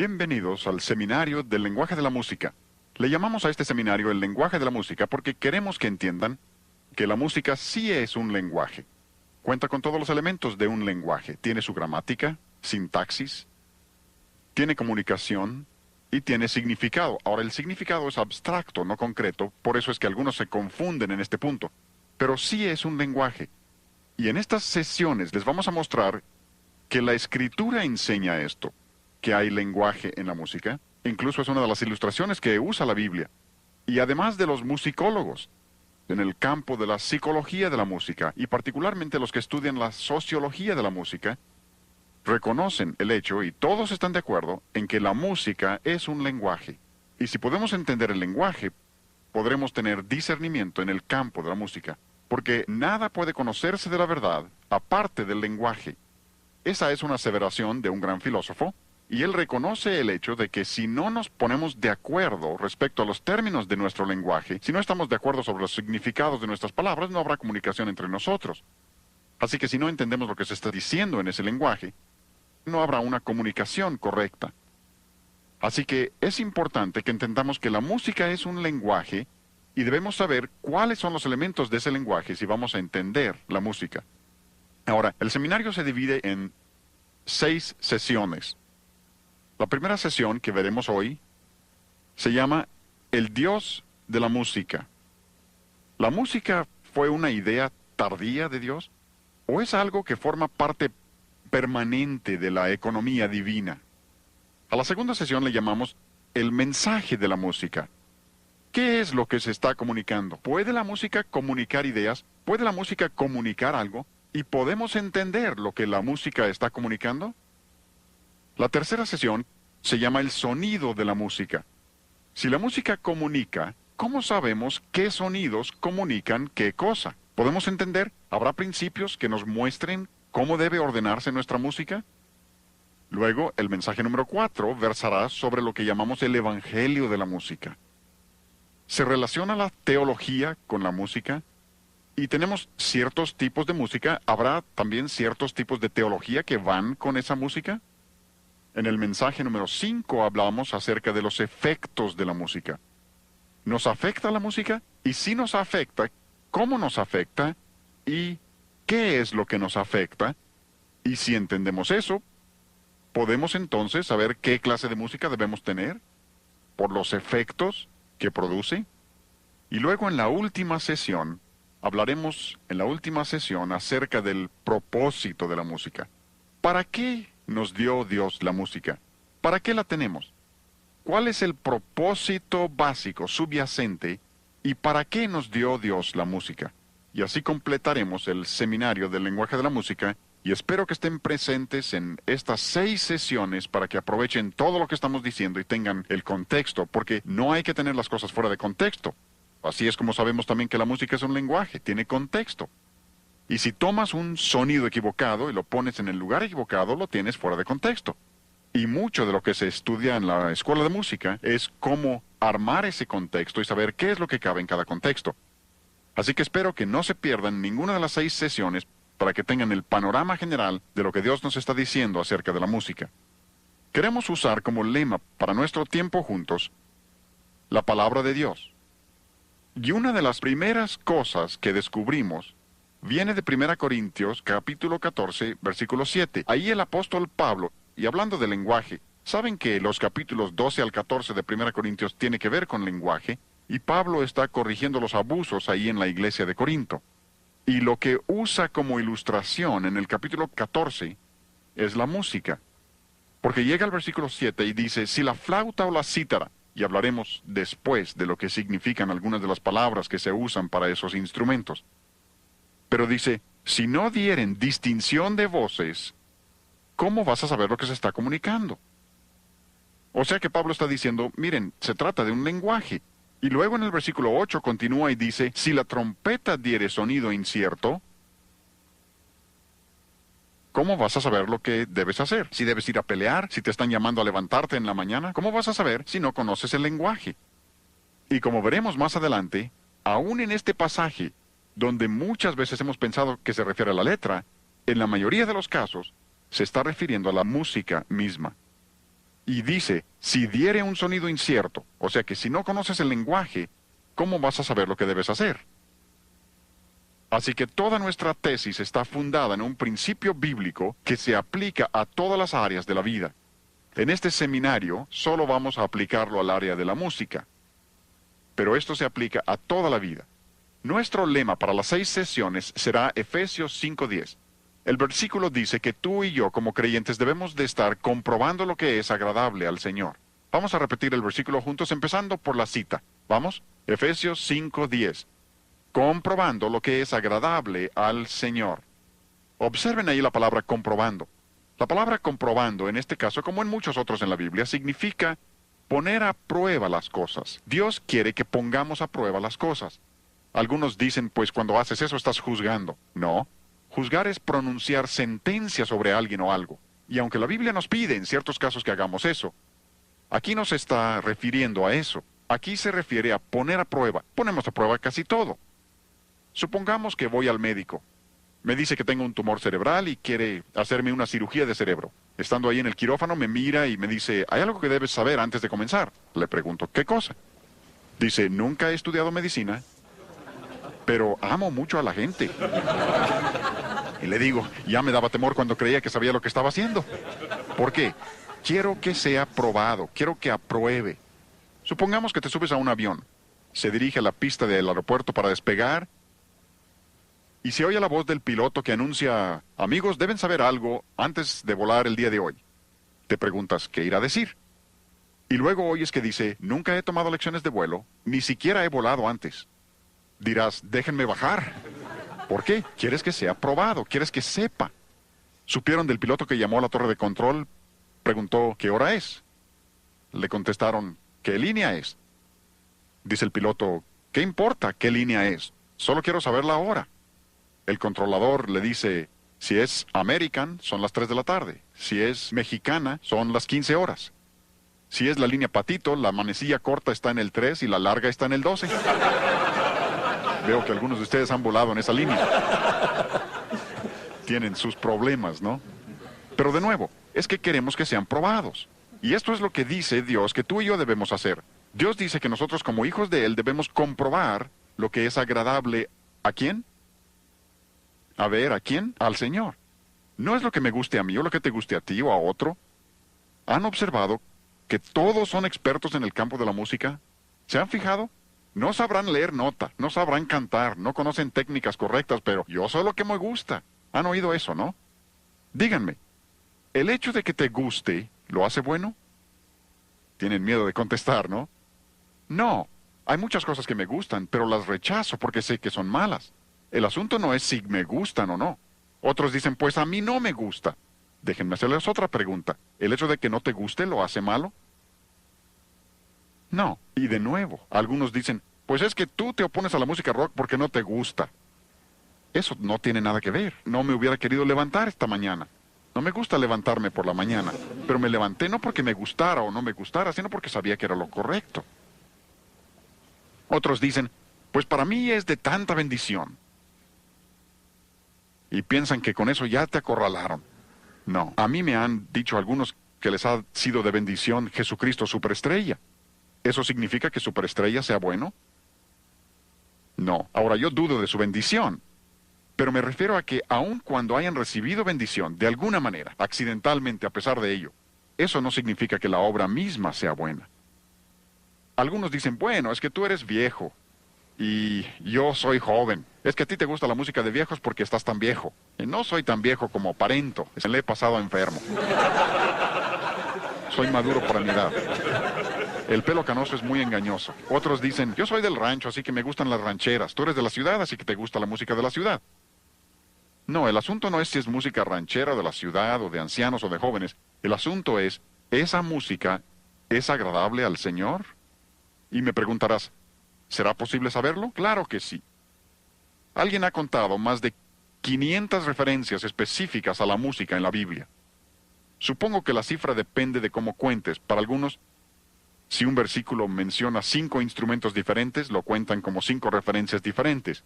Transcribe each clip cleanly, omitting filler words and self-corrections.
Bienvenidos al Seminario del Lenguaje de la Música. Le llamamos a este seminario el lenguaje de la música porque queremos que entiendan que la música sí es un lenguaje. Cuenta con todos los elementos de un lenguaje. Tiene su gramática, sintaxis, tiene comunicación y tiene significado. Ahora, el significado es abstracto, no concreto, por eso es que algunos se confunden en este punto. Pero sí es un lenguaje. Y en estas sesiones les vamos a mostrar que la Escritura enseña esto, que hay lenguaje en la música. Incluso es una de las ilustraciones que usa la Biblia. Y además de los musicólogos, en el campo de la psicología de la música, y particularmente los que estudian la sociología de la música, reconocen el hecho, y todos están de acuerdo, en que la música es un lenguaje. Y si podemos entender el lenguaje, podremos tener discernimiento en el campo de la música, porque nada puede conocerse de la verdad aparte del lenguaje. Esa es una aseveración de un gran filósofo, y él reconoce el hecho de que si no nos ponemos de acuerdo respecto a los términos de nuestro lenguaje, si no estamos de acuerdo sobre los significados de nuestras palabras, no habrá comunicación entre nosotros. Así que si no entendemos lo que se está diciendo en ese lenguaje, no habrá una comunicación correcta. Así que es importante que entendamos que la música es un lenguaje y debemos saber cuáles son los elementos de ese lenguaje si vamos a entender la música. Ahora, el seminario se divide en 6 sesiones. La primera sesión que veremos hoy se llama El Dios de la música. ¿La música fue una idea tardía de Dios? ¿O es algo que forma parte permanente de la economía divina? A la segunda sesión le llamamos El mensaje de la música. ¿Qué es lo que se está comunicando? ¿Puede la música comunicar ideas? ¿Puede la música comunicar algo? ¿Y podemos entender lo que la música está comunicando? La tercera sesión se llama el sonido de la música. Si la música comunica, ¿cómo sabemos qué sonidos comunican qué cosa? ¿Podemos entender? ¿Habrá principios que nos muestren cómo debe ordenarse nuestra música? Luego, el mensaje número 4 versará sobre lo que llamamos el evangelio de la música. ¿Se relaciona la teología con la música? Y tenemos ciertos tipos de música. ¿Habrá también ciertos tipos de teología que van con esa música? En el mensaje número 5 hablamos acerca de los efectos de la música. ¿Nos afecta la música? Y si nos afecta, ¿cómo nos afecta? ¿Y qué es lo que nos afecta? Y si entendemos eso, podemos entonces saber qué clase de música debemos tener por los efectos que produce. Y luego en la última sesión, hablaremos acerca del propósito de la música. ¿Para qué nos dio Dios la música? ¿Para qué la tenemos? ¿Cuál es el propósito básico, subyacente, y para qué nos dio Dios la música? Y así completaremos el seminario del lenguaje de la música, y espero que estén presentes en estas 6 sesiones para que aprovechen todo lo que estamos diciendo y tengan el contexto, porque no hay que tener las cosas fuera de contexto. Así es como sabemos también que la música es un lenguaje, tiene contexto. Y si tomas un sonido equivocado y lo pones en el lugar equivocado, lo tienes fuera de contexto. Y mucho de lo que se estudia en la escuela de música es cómo armar ese contexto y saber qué es lo que cabe en cada contexto. Así que espero que no se pierdan ninguna de las 6 sesiones para que tengan el panorama general de lo que Dios nos está diciendo acerca de la música. Queremos usar como lema para nuestro tiempo juntos la palabra de Dios. Y una de las primeras cosas que descubrimos viene de 1 Corintios, capítulo 14, versículo 7. Ahí el apóstol Pablo, y hablando de lenguaje, saben que los capítulos 12 al 14 de 1 Corintios tiene que ver con lenguaje, y Pablo está corrigiendo los abusos ahí en la iglesia de Corinto. Y lo que usa como ilustración en el capítulo 14 es la música. Porque llega al versículo 7 y dice, si la flauta o la cítara, y hablaremos después de lo que significan algunas de las palabras que se usan para esos instrumentos. Pero dice, si no dieren distinción de voces, ¿cómo vas a saber lo que se está comunicando? O sea que Pablo está diciendo, miren, se trata de un lenguaje. Y luego en el versículo 8 continúa y dice, si la trompeta diere sonido incierto, ¿cómo vas a saber lo que debes hacer? Si debes ir a pelear, si te están llamando a levantarte en la mañana, ¿cómo vas a saber si no conoces el lenguaje? Y como veremos más adelante, aún en este pasaje, donde muchas veces hemos pensado que se refiere a la letra, en la mayoría de los casos, se está refiriendo a la música misma. Y dice, si diere un sonido incierto, o sea que si no conoces el lenguaje, ¿cómo vas a saber lo que debes hacer? Así que toda nuestra tesis está fundada en un principio bíblico que se aplica a todas las áreas de la vida. En este seminario solo vamos a aplicarlo al área de la música, pero esto se aplica a toda la vida. Nuestro lema para las 6 sesiones será Efesios 5:10. El versículo dice que tú y yo como creyentes debemos de estar comprobando lo que es agradable al Señor. Vamos a repetir el versículo juntos empezando por la cita. ¿Vamos? Efesios 5:10. Comprobando lo que es agradable al Señor. Observen ahí la palabra comprobando. La palabra comprobando, en este caso, como en muchos otros en la Biblia, significa poner a prueba las cosas. Dios quiere que pongamos a prueba las cosas. Algunos dicen, pues cuando haces eso estás juzgando. No. Juzgar es pronunciar sentencia sobre alguien o algo. Y aunque la Biblia nos pide en ciertos casos que hagamos eso, aquí no se está refiriendo a eso. Aquí se refiere a poner a prueba. Ponemos a prueba casi todo. Supongamos que voy al médico. Me dice que tengo un tumor cerebral y quiere hacerme una cirugía de cerebro. Estando ahí en el quirófano me mira y me dice, hay algo que debes saber antes de comenzar. Le pregunto, ¿qué cosa? Dice, nunca he estudiado medicina, pero amo mucho a la gente. Y le digo, ya me daba temor cuando creía que sabía lo que estaba haciendo. ¿Por qué? Quiero que sea probado, quiero que apruebe. Supongamos que te subes a un avión, se dirige a la pista del aeropuerto para despegar, y se oye la voz del piloto que anuncia, amigos, deben saber algo antes de volar el día de hoy. Te preguntas, ¿qué irá a decir? Y luego oyes que dice, nunca he tomado lecciones de vuelo, ni siquiera he volado antes. Dirás, déjenme bajar. ¿Por qué? Quieres que sea probado, quieres que sepa. ¿Supieron del piloto que llamó a la torre de control? Preguntó, ¿qué hora es? Le contestaron, ¿qué línea es? Dice el piloto, ¿qué importa qué línea es? Solo quiero saber la hora. El controlador le dice, si es American, son las 3 de la tarde. Si es mexicana, son las 15 horas. Si es la línea Patito, la manecilla corta está en el 3 y la larga está en el 12. Veo que algunos de ustedes han volado en esa línea. Tienen sus problemas, ¿no? Pero de nuevo, es que queremos que sean probados. Y esto es lo que dice Dios que tú y yo debemos hacer. Dios dice que nosotros como hijos de Él debemos comprobar lo que es agradable. ¿A quién? A ver, ¿a quién? Al Señor. No es lo que me guste a mí o lo que te guste a ti o a otro. ¿Han observado que todos son expertos en el campo de la música? ¿Se han fijado? No sabrán leer nota, no sabrán cantar, no conocen técnicas correctas, pero yo sé lo que me gusta. ¿Han oído eso, no? Díganme, ¿el hecho de que te guste lo hace bueno? Tienen miedo de contestar, ¿no? No, hay muchas cosas que me gustan, pero las rechazo porque sé que son malas. El asunto no es si me gustan o no. Otros dicen, pues a mí no me gusta. Déjenme hacerles otra pregunta. ¿El hecho de que no te guste lo hace malo? No. Y de nuevo, algunos dicen, pues es que tú te opones a la música rock porque no te gusta. Eso no tiene nada que ver. No me hubiera querido levantar esta mañana. No me gusta levantarme por la mañana, pero me levanté no porque me gustara o no me gustara, sino porque sabía que era lo correcto. Otros dicen, pues para mí es de tanta bendición. Y piensan que con eso ya te acorralaron. No, a mí me han dicho algunos que les ha sido de bendición Jesucristo superestrella. ¿Eso significa que superestrella sea bueno? No, ahora yo dudo de su bendición. Pero me refiero a que aun cuando hayan recibido bendición, de alguna manera, accidentalmente a pesar de ello, eso no significa que la obra misma sea buena. Algunos dicen, bueno, es que tú eres viejo y yo soy joven. Es que a ti te gusta la música de viejos porque estás tan viejo. Y no soy tan viejo como aparento, se le he pasado enfermo. Soy maduro para mi edad. El pelo canoso es muy engañoso. Otros dicen, yo soy del rancho, así que me gustan las rancheras. Tú eres de la ciudad, así que te gusta la música de la ciudad. No, el asunto no es si es música ranchera de la ciudad, o de ancianos, o de jóvenes. El asunto es, ¿esa música es agradable al Señor? Y me preguntarás, ¿será posible saberlo? Claro que sí. Alguien ha contado más de 500 referencias específicas a la música en la Biblia. Supongo que la cifra depende de cómo cuentes. Para algunos, si un versículo menciona 5 instrumentos diferentes, lo cuentan como 5 referencias diferentes.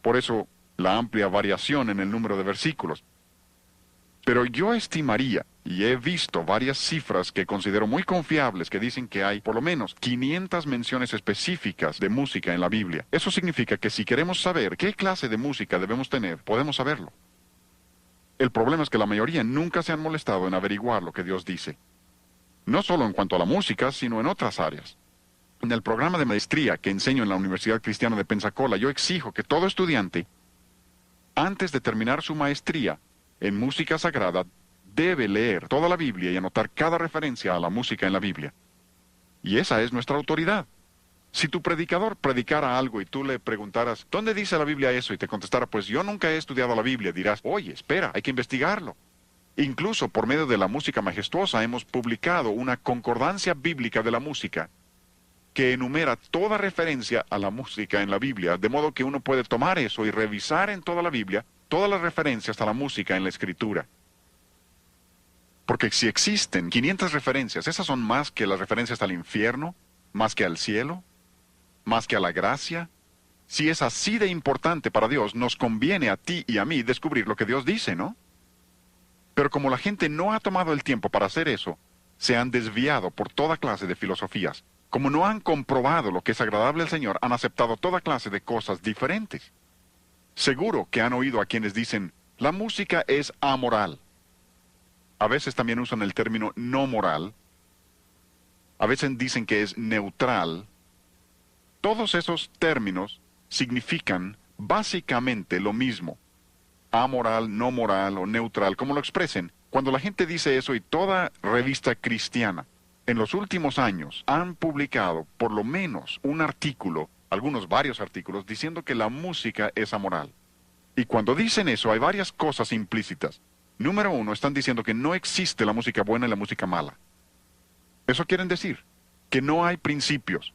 Por eso, la amplia variación en el número de versículos. Pero yo estimaría, y he visto varias cifras que considero muy confiables que dicen que hay por lo menos 500 menciones específicas de música en la Biblia. Eso significa que si queremos saber qué clase de música debemos tener, podemos saberlo. El problema es que la mayoría nunca se han molestado en averiguar lo que Dios dice. No solo en cuanto a la música, sino en otras áreas. En el programa de maestría que enseño en la Universidad Cristiana de Pensacola, yo exijo que todo estudiante, antes de terminar su maestría en música sagrada, debe leer toda la Biblia y anotar cada referencia a la música en la Biblia. Y esa es nuestra autoridad. Si tu predicador predicara algo y tú le preguntaras, ¿dónde dice la Biblia eso? Y te contestara, pues yo nunca he estudiado la Biblia, dirás, oye, espera, hay que investigarlo. Incluso por medio de la música majestuosa hemos publicado una concordancia bíblica de la música que enumera toda referencia a la música en la Biblia, de modo que uno puede tomar eso y revisar en toda la Biblia todas las referencias a la música en la Escritura. Porque si existen 500 referencias, esas son más que las referencias al infierno, más que al cielo, más que a la gracia. Si es así de importante para Dios, nos conviene a ti y a mí descubrir lo que Dios dice, ¿no? Pero como la gente no ha tomado el tiempo para hacer eso, se han desviado por toda clase de filosofías. Como no han comprobado lo que es agradable al Señor, han aceptado toda clase de cosas diferentes. Seguro que han oído a quienes dicen, la música es amoral. A veces también usan el término no moral. A veces dicen que es neutral. Todos esos términos significan básicamente lo mismo. Amoral, no moral o neutral, como lo expresen. Cuando la gente dice eso y toda revista cristiana en los últimos años han publicado por lo menos un artículo, algunos varios artículos, diciendo que la música es amoral. Y cuando dicen eso hay varias cosas implícitas. Número uno, están diciendo que no existe la música buena y la música mala. Eso quieren decir que no hay principios.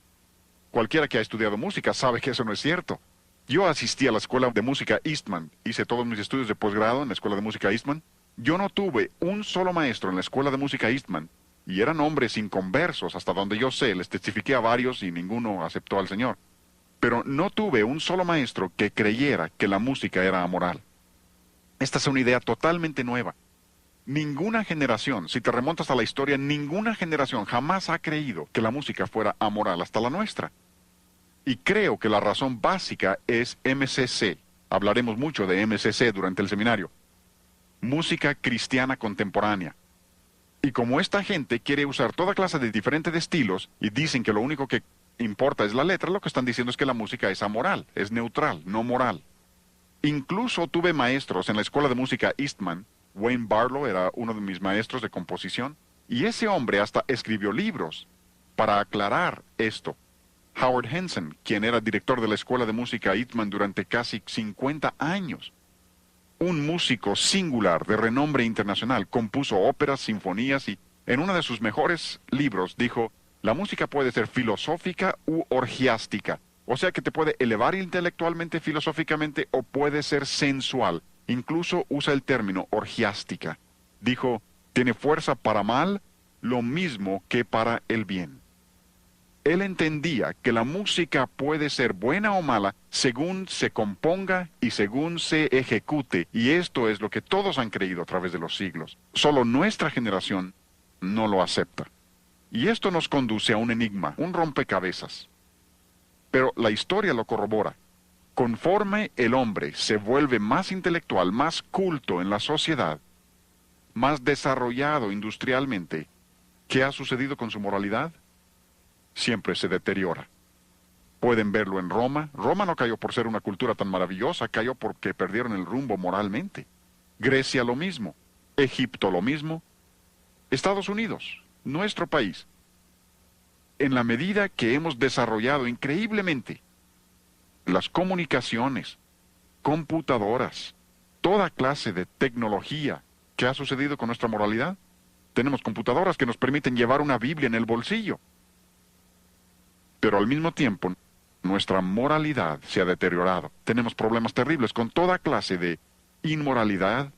Cualquiera que ha estudiado música sabe que eso no es cierto. Yo asistí a la escuela de música Eastman, hice todos mis estudios de posgrado en la escuela de música Eastman. Yo no tuve un solo maestro en la escuela de música Eastman, y eran hombres inconversos, hasta donde yo sé, les testifiqué a varios y ninguno aceptó al Señor. Pero no tuve un solo maestro que creyera que la música era amoral. Esta es una idea totalmente nueva. Ninguna generación, si te remontas a la historia, ninguna generación jamás ha creído que la música fuera amoral hasta la nuestra. Y creo que la razón básica es MCC. Hablaremos mucho de MCC durante el seminario. Música cristiana contemporánea. Y como esta gente quiere usar toda clase de diferentes estilos y dicen que lo único que importa es la letra, lo que están diciendo es que la música es amoral, es neutral, no moral. Incluso tuve maestros en la escuela de música Eastman. Wayne Barlow era uno de mis maestros de composición, y ese hombre hasta escribió libros para aclarar esto. Howard Henson, quien era director de la escuela de música Eastman durante casi 50 años, un músico singular de renombre internacional, compuso óperas, sinfonías y en uno de sus mejores libros dijo, la música puede ser filosófica u orgiástica, o sea que te puede elevar intelectualmente, filosóficamente, o puede ser sensual. Incluso usa el término orgiástica. Dijo, tiene fuerza para mal, lo mismo que para el bien. Él entendía que la música puede ser buena o mala según se componga y según se ejecute, y esto es lo que todos han creído a través de los siglos. Solo nuestra generación no lo acepta. Y esto nos conduce a un enigma, un rompecabezas. Pero la historia lo corrobora. Conforme el hombre se vuelve más intelectual, más culto en la sociedad, más desarrollado industrialmente, ¿qué ha sucedido con su moralidad? Siempre se deteriora. Pueden verlo en Roma. Roma no cayó por ser una cultura tan maravillosa, cayó porque perdieron el rumbo moralmente. Grecia lo mismo. Egipto lo mismo. Estados Unidos, nuestro país. En la medida que hemos desarrollado increíblemente las comunicaciones, computadoras, toda clase de tecnología, ¿qué ha sucedido con nuestra moralidad? Tenemos computadoras que nos permiten llevar una Biblia en el bolsillo. Pero al mismo tiempo, nuestra moralidad se ha deteriorado. Tenemos problemas terribles con toda clase de inmoralidad,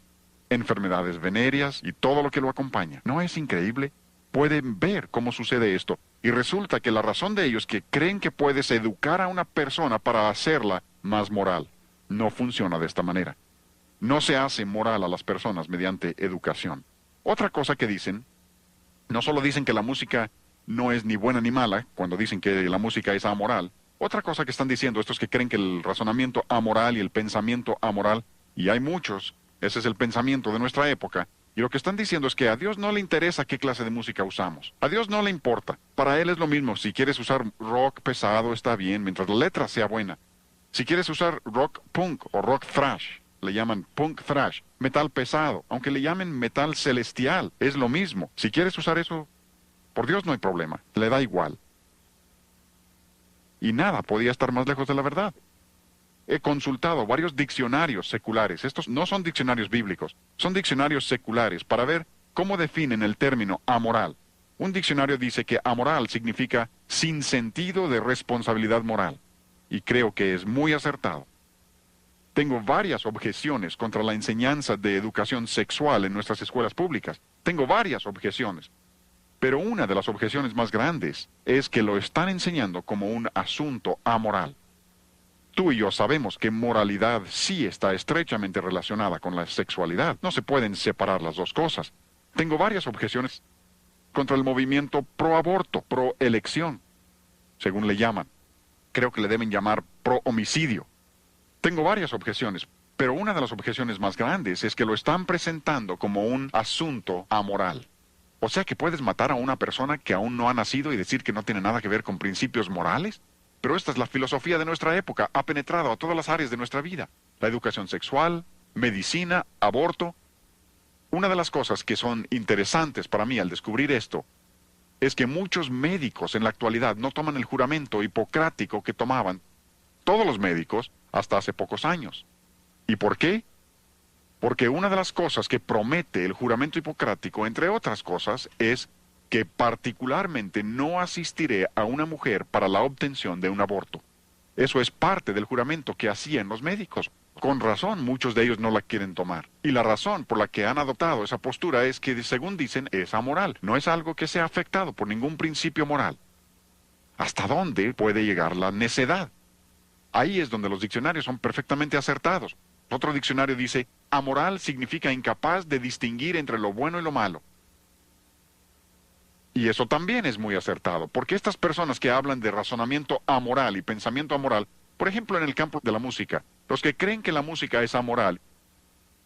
enfermedades venéreas y todo lo que lo acompaña. ¿No es increíble? Pueden ver cómo sucede esto. Y resulta que la razón de ello es que creen que puedes educar a una persona para hacerla más moral. No funciona de esta manera. No se hace moral a las personas mediante educación. Otra cosa que dicen, no solo dicen que la música no es ni buena ni mala, cuando dicen que la música es amoral. Otra cosa que están diciendo estos que creen que el razonamiento amoral y el pensamiento amoral, y hay muchos, ese es el pensamiento de nuestra época, y lo que están diciendo es que a Dios no le interesa qué clase de música usamos. A Dios no le importa. Para Él es lo mismo. Si quieres usar rock pesado, está bien, mientras la letra sea buena. Si quieres usar rock punk o rock thrash, le llaman punk thrash, metal pesado, aunque le llamen metal celestial, es lo mismo. Si quieres usar eso, por Dios no hay problema, le da igual. Y nada podía estar más lejos de la verdad. He consultado varios diccionarios seculares. Estos no son diccionarios bíblicos, son diccionarios seculares para ver cómo definen el término amoral. Un diccionario dice que amoral significa sin sentido de responsabilidad moral. Y creo que es muy acertado. Tengo varias objeciones contra la enseñanza de educación sexual en nuestras escuelas públicas. Tengo varias objeciones. Pero una de las objeciones más grandes es que lo están enseñando como un asunto amoral. Tú y yo sabemos que moralidad sí está estrechamente relacionada con la sexualidad. No se pueden separar las dos cosas. Tengo varias objeciones contra el movimiento pro-aborto, pro-elección, según le llaman. Creo que le deben llamar pro-homicidio. Tengo varias objeciones, pero una de las objeciones más grandes es que lo están presentando como un asunto amoral. O sea que puedes matar a una persona que aún no ha nacido y decir que no tiene nada que ver con principios morales. Pero esta es la filosofía de nuestra época, ha penetrado a todas las áreas de nuestra vida. La educación sexual, medicina, aborto. Una de las cosas que son interesantes para mí al descubrir esto es que muchos médicos en la actualidad no toman el juramento hipocrático que tomaban todos los médicos hasta hace pocos años. ¿Y por qué? Porque una de las cosas que promete el juramento hipocrático, entre otras cosas, es que particularmente no asistiré a una mujer para la obtención de un aborto. Eso es parte del juramento que hacían los médicos. Con razón, muchos de ellos no la quieren tomar. Y la razón por la que han adoptado esa postura es que, según dicen, es amoral. No es algo que sea afectado por ningún principio moral. ¿Hasta dónde puede llegar la necedad? Ahí es donde los diccionarios son perfectamente acertados. Otro diccionario dice, amoral significa incapaz de distinguir entre lo bueno y lo malo. Y eso también es muy acertado, porque estas personas que hablan de razonamiento amoral y pensamiento amoral, por ejemplo en el campo de la música, los que creen que la música es amoral,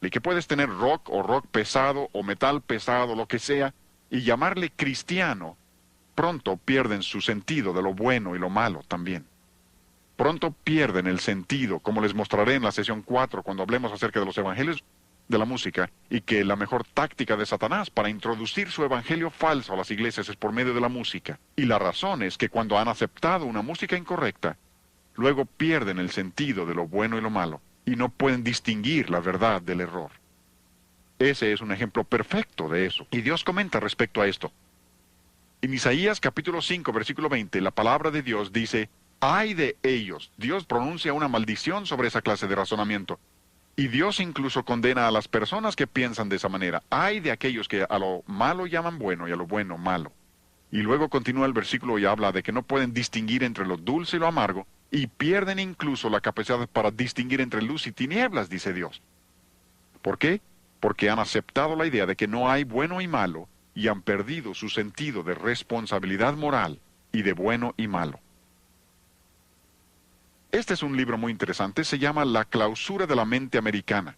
y que puedes tener rock o rock pesado o metal pesado, lo que sea, y llamarle cristiano, pronto pierden su sentido de lo bueno y lo malo también. Pronto pierden el sentido, como les mostraré en la sesión 4 cuando hablemos acerca de los evangelios de la música, y que la mejor táctica de Satanás para introducir su evangelio falso a las iglesias es por medio de la música. Y la razón es que cuando han aceptado una música incorrecta, luego pierden el sentido de lo bueno y lo malo, y no pueden distinguir la verdad del error. Ese es un ejemplo perfecto de eso. Y Dios comenta respecto a esto. En Isaías capítulo 5, versículo 20, la palabra de Dios dice, ¡ay de ellos! Dios pronuncia una maldición sobre esa clase de razonamiento. Y Dios incluso condena a las personas que piensan de esa manera. ¡Ay de aquellos que a lo malo llaman bueno y a lo bueno malo! Y luego continúa el versículo y habla de que no pueden distinguir entre lo dulce y lo amargo, y pierden incluso la capacidad para distinguir entre luz y tinieblas, dice Dios. ¿Por qué? Porque han aceptado la idea de que no hay bueno y malo, y han perdido su sentido de responsabilidad moral y de bueno y malo. Este es un libro muy interesante, se llama La clausura de la mente americana,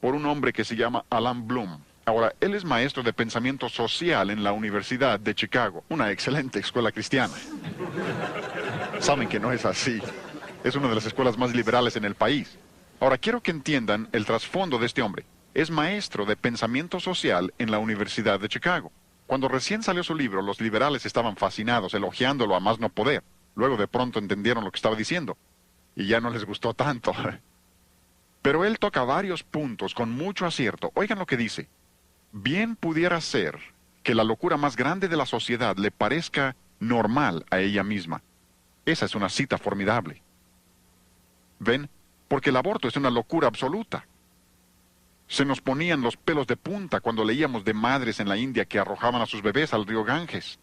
por un hombre que se llama Alan Bloom. Ahora, él es maestro de pensamiento social en la Universidad de Chicago, una excelente escuela cristiana. Saben que no es así. Es una de las escuelas más liberales en el país. Ahora, quiero que entiendan el trasfondo de este hombre. Es maestro de pensamiento social en la Universidad de Chicago. Cuando recién salió su libro, los liberales estaban fascinados, elogiándolo a más no poder. Luego de pronto entendieron lo que estaba diciendo. Y ya no les gustó tanto. Pero él toca varios puntos con mucho acierto. Oigan lo que dice. Bien pudiera ser que la locura más grande de la sociedad le parezca normal a ella misma. Esa es una cita formidable. ¿Ven? Porque el aborto es una locura absoluta. Se nos ponían los pelos de punta cuando leíamos de madres en la India que arrojaban a sus bebés al río Ganges.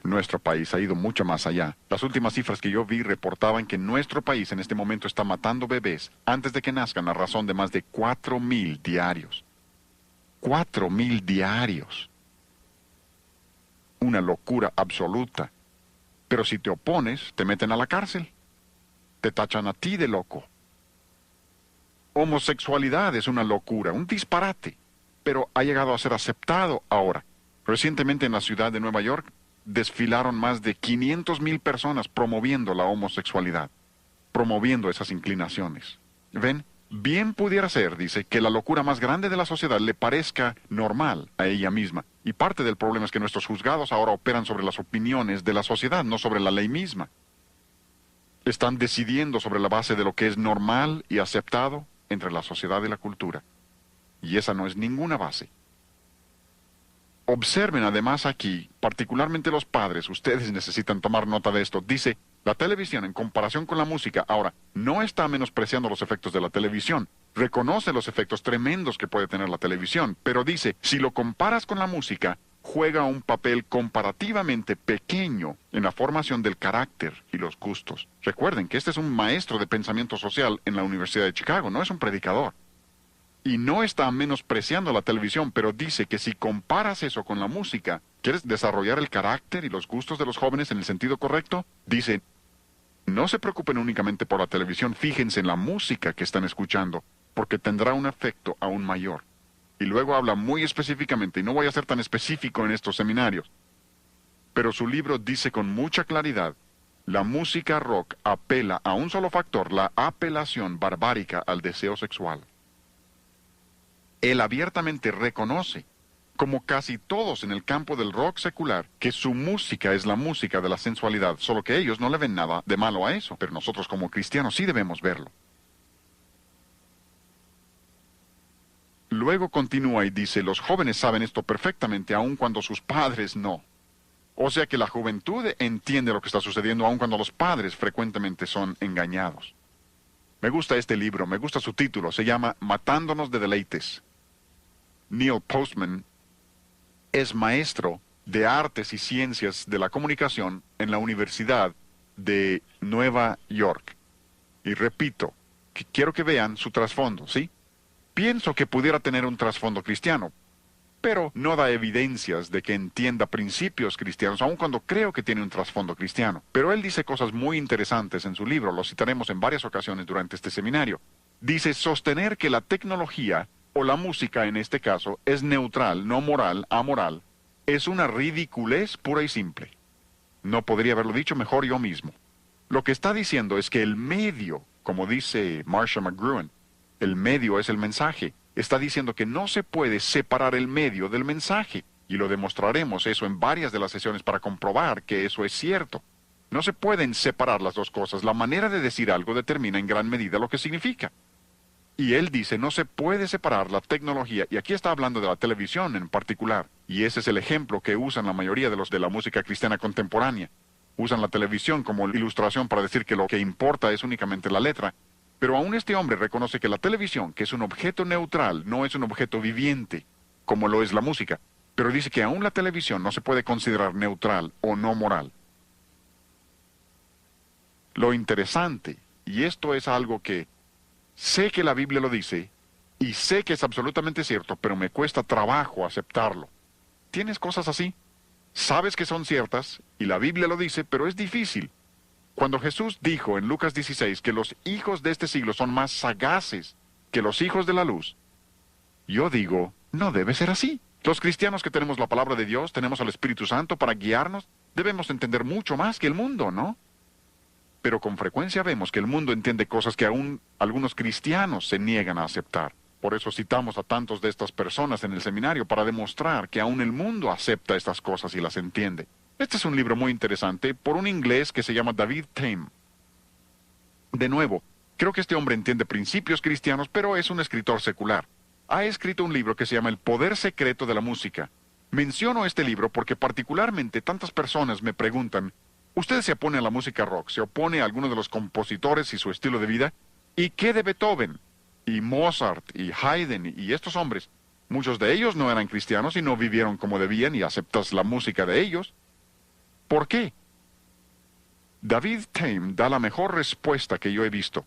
Nuestro país ha ido mucho más allá. Las últimas cifras que yo vi reportaban que nuestro país en este momento está matando bebés antes de que nazcan a razón de más de 4,000 diarios. 4,000 diarios. Una locura absoluta. Pero si te opones, te meten a la cárcel. Te tachan a ti de loco. Homosexualidad es una locura, un disparate, pero ha llegado a ser aceptado ahora. Recientemente en la ciudad de Nueva York desfilaron más de 500,000 personas promoviendo la homosexualidad, promoviendo esas inclinaciones. ¿Ven? Bien pudiera ser, dice, que la locura más grande de la sociedad le parezca normal a ella misma. Y parte del problema es que nuestros juzgados ahora operan sobre las opiniones de la sociedad, no sobre la ley misma. Están decidiendo sobre la base de lo que es normal y aceptado entre la sociedad y la cultura. Y esa no es ninguna base. Observen además aquí, particularmente los padres, ustedes necesitan tomar nota de esto. Dice, la televisión en comparación con la música, ahora, no está menospreciando los efectos de la televisión. Reconoce los efectos tremendos que puede tener la televisión, pero dice, si lo comparas con la música, juega un papel comparativamente pequeño en la formación del carácter y los gustos. Recuerden que este es un maestro de pensamiento social en la Universidad de Chicago, no es un predicador. Y no está menospreciando la televisión, pero dice que si comparas eso con la música, ¿quieres desarrollar el carácter y los gustos de los jóvenes en el sentido correcto? Dice, no se preocupen únicamente por la televisión, fíjense en la música que están escuchando, porque tendrá un efecto aún mayor. Y luego habla muy específicamente, y no voy a ser tan específico en estos seminarios, pero su libro dice con mucha claridad, la música rock apela a un solo factor, la apelación barbárica al deseo sexual. Él abiertamente reconoce, como casi todos en el campo del rock secular, que su música es la música de la sensualidad, solo que ellos no le ven nada de malo a eso, pero nosotros como cristianos sí debemos verlo. Luego continúa y dice, los jóvenes saben esto perfectamente aun cuando sus padres no. O sea que la juventud entiende lo que está sucediendo aun cuando los padres frecuentemente son engañados. Me gusta este libro, me gusta su título, se llama Matándonos de deleites. Neil Postman es maestro de artes y ciencias de la comunicación en la Universidad de Nueva York. Y repito, que quiero que vean su trasfondo, ¿sí? Pienso que pudiera tener un trasfondo cristiano, pero no da evidencias de que entienda principios cristianos, aun cuando creo que tiene un trasfondo cristiano. Pero él dice cosas muy interesantes en su libro, lo citaremos en varias ocasiones durante este seminario. Dice, sostener que la tecnología, o la música en este caso, es neutral, no moral, amoral, es una ridiculez pura y simple. No podría haberlo dicho mejor yo mismo. Lo que está diciendo es que el medio, como dice Marcia McGruin, el medio es el mensaje. Está diciendo que no se puede separar el medio del mensaje. Y lo demostraremos eso en varias de las sesiones para comprobar que eso es cierto. No se pueden separar las dos cosas. La manera de decir algo determina en gran medida lo que significa. Y él dice, no se puede separar la tecnología, y aquí está hablando de la televisión en particular, y ese es el ejemplo que usan la mayoría de los de la música cristiana contemporánea. Usan la televisión como ilustración para decir que lo que importa es únicamente la letra. Pero aún este hombre reconoce que la televisión, que es un objeto neutral, no es un objeto viviente, como lo es la música. Pero dice que aún la televisión no se puede considerar neutral o no moral. Lo interesante, y esto es algo que sé que la Biblia lo dice, y sé que es absolutamente cierto, pero me cuesta trabajo aceptarlo. ¿Tienes cosas así? Sabes que son ciertas, y la Biblia lo dice, pero es difícil. Cuando Jesús dijo en Lucas 16 que los hijos de este siglo son más sagaces que los hijos de la luz, yo digo, no debe ser así. Los cristianos que tenemos la palabra de Dios, tenemos al Espíritu Santo para guiarnos, debemos entender mucho más que el mundo, ¿no? Pero con frecuencia vemos que el mundo entiende cosas que aún algunos cristianos se niegan a aceptar. Por eso citamos a tantos de estas personas en el seminario para demostrar que aún el mundo acepta estas cosas y las entiende. Este es un libro muy interesante por un inglés que se llama David Tame. De nuevo, creo que este hombre entiende principios cristianos, pero es un escritor secular. Ha escrito un libro que se llama El poder secreto de la música. Menciono este libro porque particularmente tantas personas me preguntan, ¿usted se opone a la música rock? ¿Se opone a alguno de los compositores y su estilo de vida? ¿Y qué de Beethoven? Y Mozart, y Haydn, y estos hombres. Muchos de ellos no eran cristianos y no vivieron como debían y aceptas la música de ellos. ¿Por qué? David Tame da la mejor respuesta que yo he visto.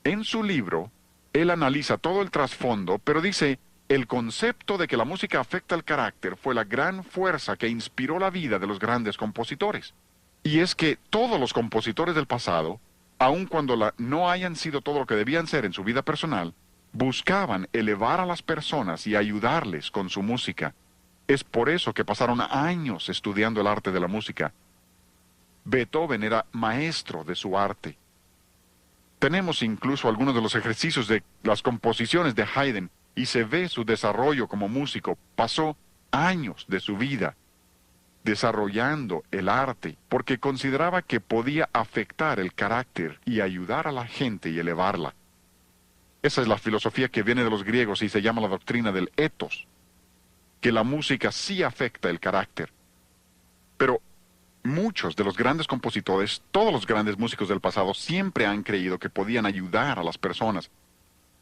En su libro, él analiza todo el trasfondo, pero dice, el concepto de que la música afecta el carácter fue la gran fuerza que inspiró la vida de los grandes compositores. Y es que todos los compositores del pasado, aun cuando no hayan sido todo lo que debían ser en su vida personal, buscaban elevar a las personas y ayudarles con su música. Es por eso que pasaron años estudiando el arte de la música. Beethoven era maestro de su arte. Tenemos incluso algunos de los ejercicios de las composiciones de Haydn y se ve su desarrollo como músico. Pasó años de su vida desarrollando el arte porque consideraba que podía afectar el carácter y ayudar a la gente y elevarla. Esa es la filosofía que viene de los griegos y se llama la doctrina del ethos, que la música sí afecta el carácter. Pero muchos de los grandes compositores, todos los grandes músicos del pasado, siempre han creído que podían ayudar a las personas.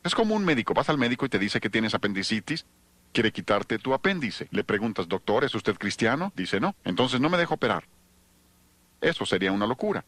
Es como un médico, vas al médico y te dice que tienes apendicitis, quiere quitarte tu apéndice. Le preguntas, doctor, ¿es usted cristiano? Dice, no, entonces no me dejo operar. Eso sería una locura.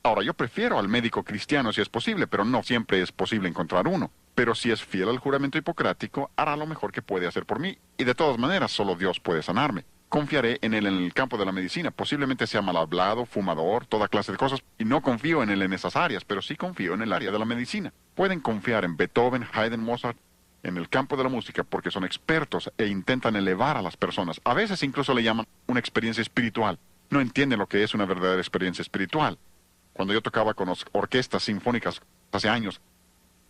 Ahora, yo prefiero al médico cristiano si es posible, pero no siempre es posible encontrar uno. Pero si es fiel al juramento hipocrático, hará lo mejor que puede hacer por mí. Y de todas maneras, solo Dios puede sanarme. Confiaré en él en el campo de la medicina. Posiblemente sea mal hablado, fumador, toda clase de cosas. Y no confío en él en esas áreas, pero sí confío en el área de la medicina. Pueden confiar en Beethoven, Haydn, Mozart, en el campo de la música porque son expertos e intentan elevar a las personas. A veces incluso le llaman una experiencia espiritual. No entienden lo que es una verdadera experiencia espiritual. Cuando yo tocaba con orquestas sinfónicas hace años,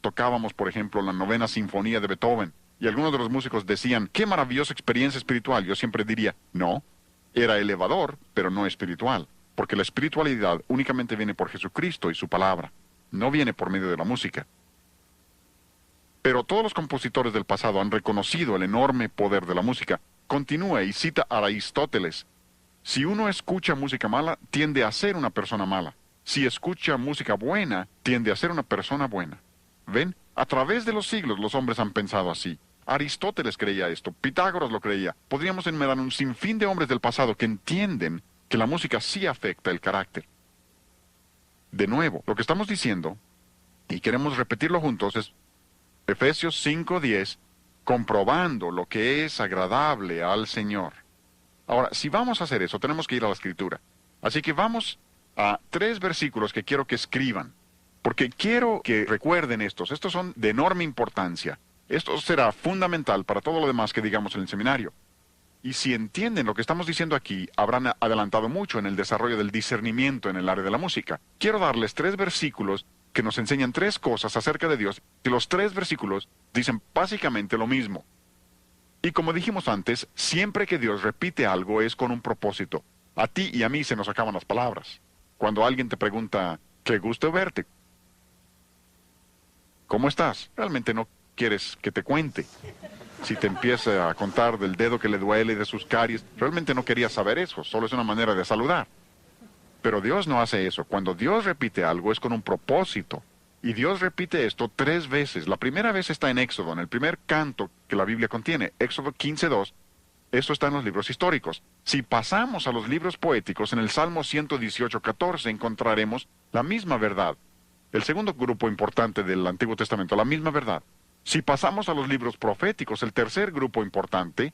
tocábamos, por ejemplo, la novena sinfonía de Beethoven, y algunos de los músicos decían, ¡qué maravillosa experiencia espiritual! Yo siempre diría, no, era elevador, pero no espiritual, porque la espiritualidad únicamente viene por Jesucristo y su palabra, no viene por medio de la música. Pero todos los compositores del pasado han reconocido el enorme poder de la música. Continúa y cita a Aristóteles. Si uno escucha música mala, tiende a ser una persona mala. Si escucha música buena, tiende a ser una persona buena. ¿Ven? A través de los siglos los hombres han pensado así. Aristóteles creía esto, Pitágoras lo creía. Podríamos enumerar un sinfín de hombres del pasado que entienden que la música sí afecta el carácter. De nuevo, lo que estamos diciendo, y queremos repetirlo juntos, es Efesios 5:10, comprobando lo que es agradable al Señor. Ahora, si vamos a hacer eso, tenemos que ir a la Escritura. Así que vamos a 3 versículos que quiero que escriban, porque quiero que recuerden estos. Estos son de enorme importancia. Esto será fundamental para todo lo demás que digamos en el seminario. Y si entienden lo que estamos diciendo aquí, habrán adelantado mucho en el desarrollo del discernimiento en el área de la música. Quiero darles 3 versículos que nos enseñan 3 cosas acerca de Dios, y los 3 versículos dicen básicamente lo mismo. Y como dijimos antes, siempre que Dios repite algo es con un propósito. A ti y a mí se nos acaban las palabras. Cuando alguien te pregunta, qué gusto verte, ¿cómo estás? Realmente no quieres que te cuente. Si te empieza a contar del dedo que le duele y de sus caries, realmente no querías saber eso, solo es una manera de saludar. Pero Dios no hace eso. Cuando Dios repite algo es con un propósito. Y Dios repite esto 3 veces. La primera vez está en Éxodo, en el primer canto que la Biblia contiene, Éxodo 15:2. Esto está en los libros históricos. Si pasamos a los libros poéticos, en el Salmo 118:14 encontraremos la misma verdad. El segundo grupo importante del Antiguo Testamento, la misma verdad. Si pasamos a los libros proféticos, el tercer grupo importante,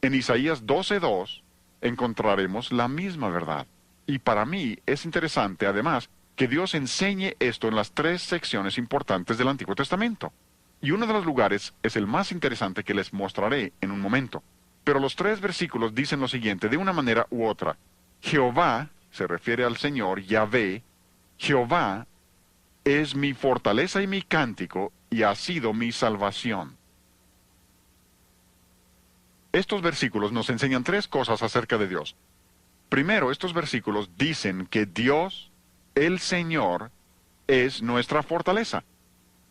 en Isaías 12:2, encontraremos la misma verdad. Y para mí es interesante, además, que Dios enseñe esto en las 3 secciones importantes del Antiguo Testamento. Y uno de los lugares es el más interesante que les mostraré en un momento. Pero los 3 versículos dicen lo siguiente, de una manera u otra. Jehová, se refiere al Señor, Yahvé, Jehová es mi fortaleza y mi cántico, y ha sido mi salvación. Estos versículos nos enseñan 3 cosas acerca de Dios. Primero, estos versículos dicen que Dios, el Señor, es nuestra fortaleza.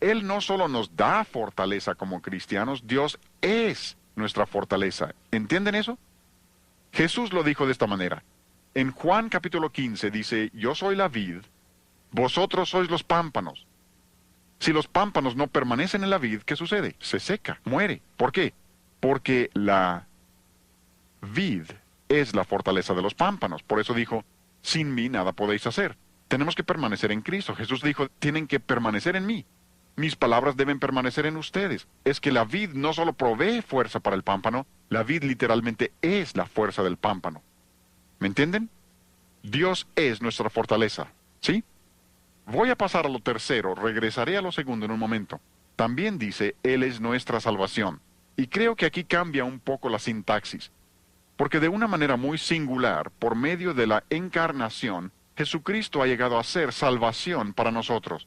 Él no solo nos da fortaleza como cristianos, Dios es nuestra fortaleza. ¿Entienden eso? Jesús lo dijo de esta manera. En Juan capítulo 15 dice, yo soy la vid, vosotros sois los pámpanos. Si los pámpanos no permanecen en la vid, ¿qué sucede? Se seca, muere. ¿Por qué? Porque la vid es la fortaleza de los pámpanos. Por eso dijo, Sin mí nada podéis hacer. Tenemos que permanecer en Cristo. Jesús dijo, tienen que permanecer en mí. Mis palabras deben permanecer en ustedes. Es que la vid no solo provee fuerza para el pámpano, la vid literalmente es la fuerza del pámpano. ¿Me entienden? Dios es nuestra fortaleza. ¿Sí? Voy a pasar a lo tercero, regresaré a lo segundo en un momento. También dice, Él es nuestra salvación. Y creo que aquí cambia un poco la sintaxis. Porque de una manera muy singular, por medio de la encarnación, Jesucristo ha llegado a ser salvación para nosotros.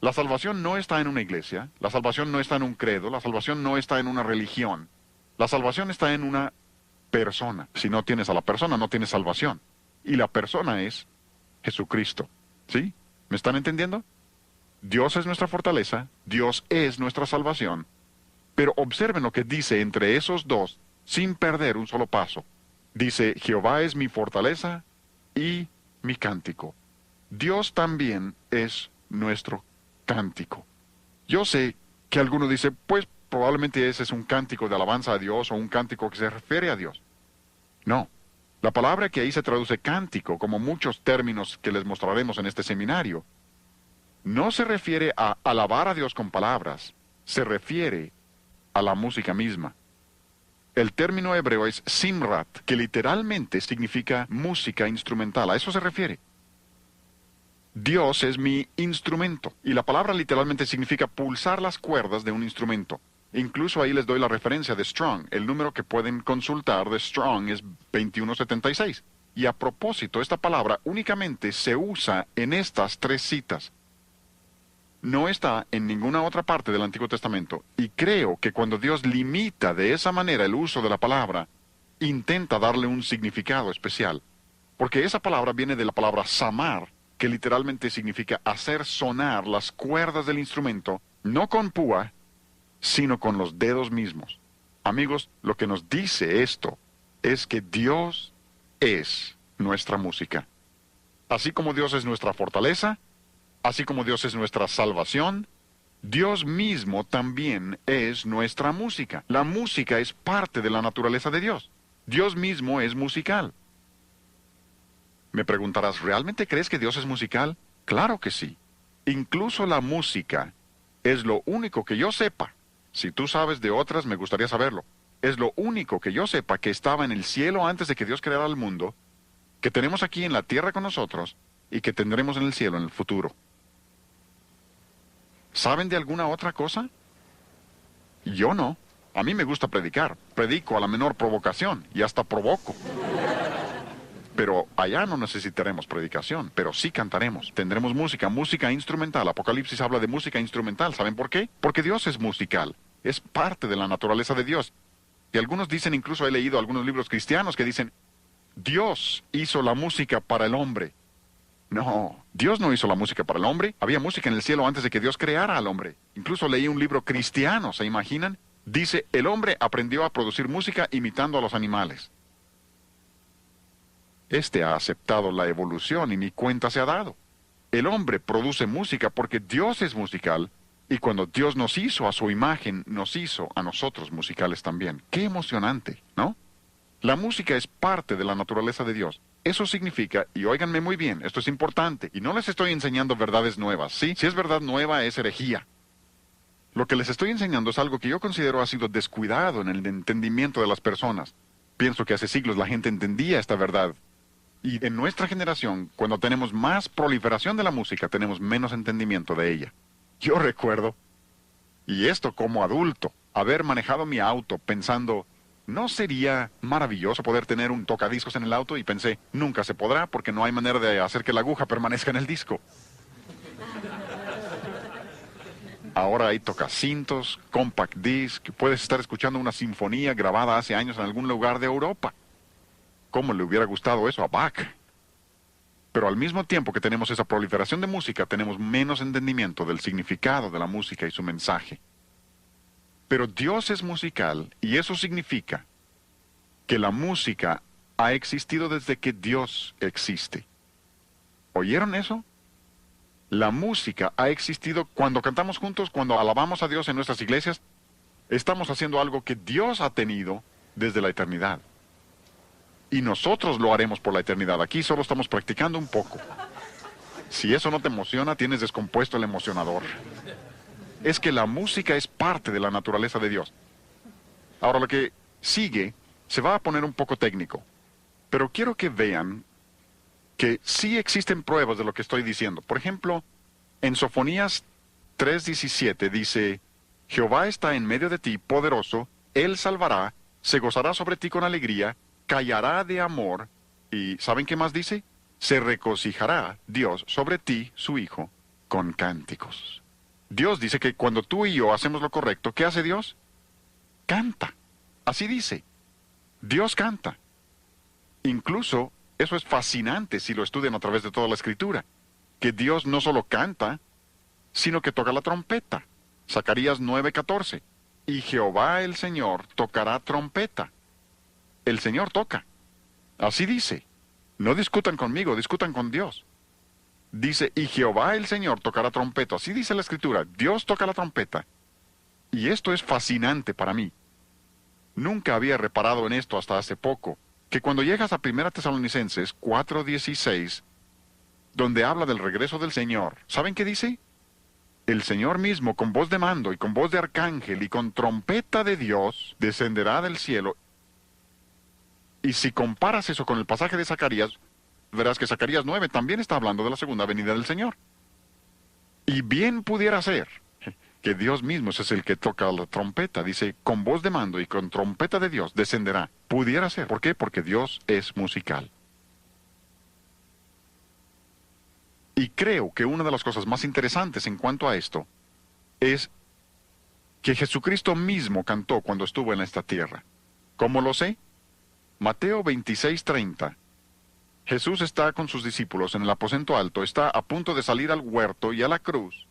La salvación no está en una iglesia, la salvación no está en un credo, la salvación no está en una religión. La salvación está en una persona. Si no tienes a la persona, no tienes salvación. Y la persona es Jesucristo. ¿Sí? ¿Me están entendiendo? Dios es nuestra fortaleza, Dios es nuestra salvación. Pero observen lo que dice entre esos dos, sin perder un solo paso. Dice, Jehová es mi fortaleza y mi cántico. Dios también es nuestro cántico. Yo sé que alguno dice, pues probablemente ese es un cántico de alabanza a Dios o un cántico que se refiere a Dios. No. La palabra que ahí se traduce cántico, como muchos términos que les mostraremos en este seminario, no se refiere a alabar a Dios con palabras, se refiere a la música misma. El término hebreo es simrat, que literalmente significa música instrumental. A eso se refiere. Dios es mi instrumento, y la palabra literalmente significa pulsar las cuerdas de un instrumento. Incluso ahí les doy la referencia de Strong. El número que pueden consultar de Strong es 2176. Y a propósito, esta palabra únicamente se usa en estas tres citas. No está en ninguna otra parte del Antiguo Testamento. Y creo que cuando Dios limita de esa manera el uso de la palabra, intenta darle un significado especial. Porque esa palabra viene de la palabra samar, que literalmente significa hacer sonar las cuerdas del instrumento, no con púa, sino con los dedos mismos. Amigos, lo que nos dice esto es que Dios es nuestra música. Así como Dios es nuestra fortaleza, así como Dios es nuestra salvación, Dios mismo también es nuestra música. La música es parte de la naturaleza de Dios. Dios mismo es musical. Me preguntarás, ¿realmente crees que Dios es musical? Claro que sí. Incluso la música es lo único que yo sepa. Si tú sabes de otras, me gustaría saberlo. Es lo único que yo sepa que estaba en el cielo antes de que Dios creara el mundo, que tenemos aquí en la tierra con nosotros y que tendremos en el cielo en el futuro. ¿Saben de alguna otra cosa? Yo no. A mí me gusta predicar. Predico a la menor provocación y hasta provoco. Pero allá no necesitaremos predicación, pero sí cantaremos. Tendremos música, música instrumental. Apocalipsis habla de música instrumental. ¿Saben por qué? Porque Dios es musical. Es parte de la naturaleza de Dios. Y algunos dicen, incluso he leído algunos libros cristianos que dicen, Dios hizo la música para el hombre. No, Dios no hizo la música para el hombre. Había música en el cielo antes de que Dios creara al hombre. Incluso leí un libro cristiano, ¿se imaginan? Dice, el hombre aprendió a producir música imitando a los animales. Este ha aceptado la evolución y ni cuenta se ha dado. El hombre produce música porque Dios es musical, y cuando Dios nos hizo a su imagen, nos hizo a nosotros musicales también. ¡Qué emocionante!, ¿no? La música es parte de la naturaleza de Dios. Eso significa, y óiganme muy bien, esto es importante, y no les estoy enseñando verdades nuevas, ¿sí? Si es verdad nueva, es herejía. Lo que les estoy enseñando es algo que yo considero ha sido descuidado en el entendimiento de las personas. Pienso que hace siglos la gente entendía esta verdad. Y en nuestra generación, cuando tenemos más proliferación de la música, tenemos menos entendimiento de ella. Yo recuerdo, y esto como adulto, haber manejado mi auto pensando, ¿no sería maravilloso poder tener un tocadiscos en el auto? Y pensé, nunca se podrá porque no hay manera de hacer que la aguja permanezca en el disco. Ahora hay tocacintos, compact disc, puedes estar escuchando una sinfonía grabada hace años en algún lugar de Europa. ¿Cómo le hubiera gustado eso a Bach? Pero al mismo tiempo que tenemos esa proliferación de música, tenemos menos entendimiento del significado de la música y su mensaje. Pero Dios es musical y eso significa que la música ha existido desde que Dios existe. ¿Oyeron eso? La música ha existido cuando cantamos juntos, cuando alabamos a Dios en nuestras iglesias. Estamos haciendo algo que Dios ha tenido desde la eternidad. Y nosotros lo haremos por la eternidad. Aquí solo estamos practicando un poco. Si eso no te emociona, tienes descompuesto el emocionador. Es que la música es parte de la naturaleza de Dios. Ahora lo que sigue se va a poner un poco técnico, pero quiero que vean que sí existen pruebas de lo que estoy diciendo. Por ejemplo, en Sofonías 3:17 dice, Jehová está en medio de ti, poderoso, Él salvará, se gozará sobre ti con alegría, callará de amor, y ¿saben qué más dice? Se regocijará Dios sobre ti, su Hijo, con cánticos. Dios dice que cuando tú y yo hacemos lo correcto, ¿qué hace Dios? Canta. Así dice. Dios canta. Incluso, eso es fascinante si lo estudian a través de toda la Escritura, que Dios no solo canta, sino que toca la trompeta. Zacarías 9:14. Y Jehová el Señor tocará trompeta. El Señor toca. Así dice. No discutan conmigo, discutan con Dios. Dice, y Jehová el Señor tocará trompeta. Así dice la Escritura. Dios toca la trompeta. Y esto es fascinante para mí. Nunca había reparado en esto hasta hace poco, que cuando llegas a 1 Tesalonicenses 4:16, donde habla del regreso del Señor, ¿saben qué dice? El Señor mismo, con voz de mando y con voz de arcángel y con trompeta de Dios, descenderá del cielo. Y si comparas eso con el pasaje de Zacarías, verás que Zacarías 9 también está hablando de la segunda venida del Señor. Y bien pudiera ser que Dios mismo es el que toca la trompeta. Dice, con voz de mando y con trompeta de Dios descenderá. Pudiera ser. ¿Por qué? Porque Dios es musical. Y creo que una de las cosas más interesantes en cuanto a esto es que Jesucristo mismo cantó cuando estuvo en esta tierra. ¿Cómo lo sé? Mateo 26:30. Jesús está con sus discípulos en el aposento alto, está a punto de salir al huerto y a la cruz.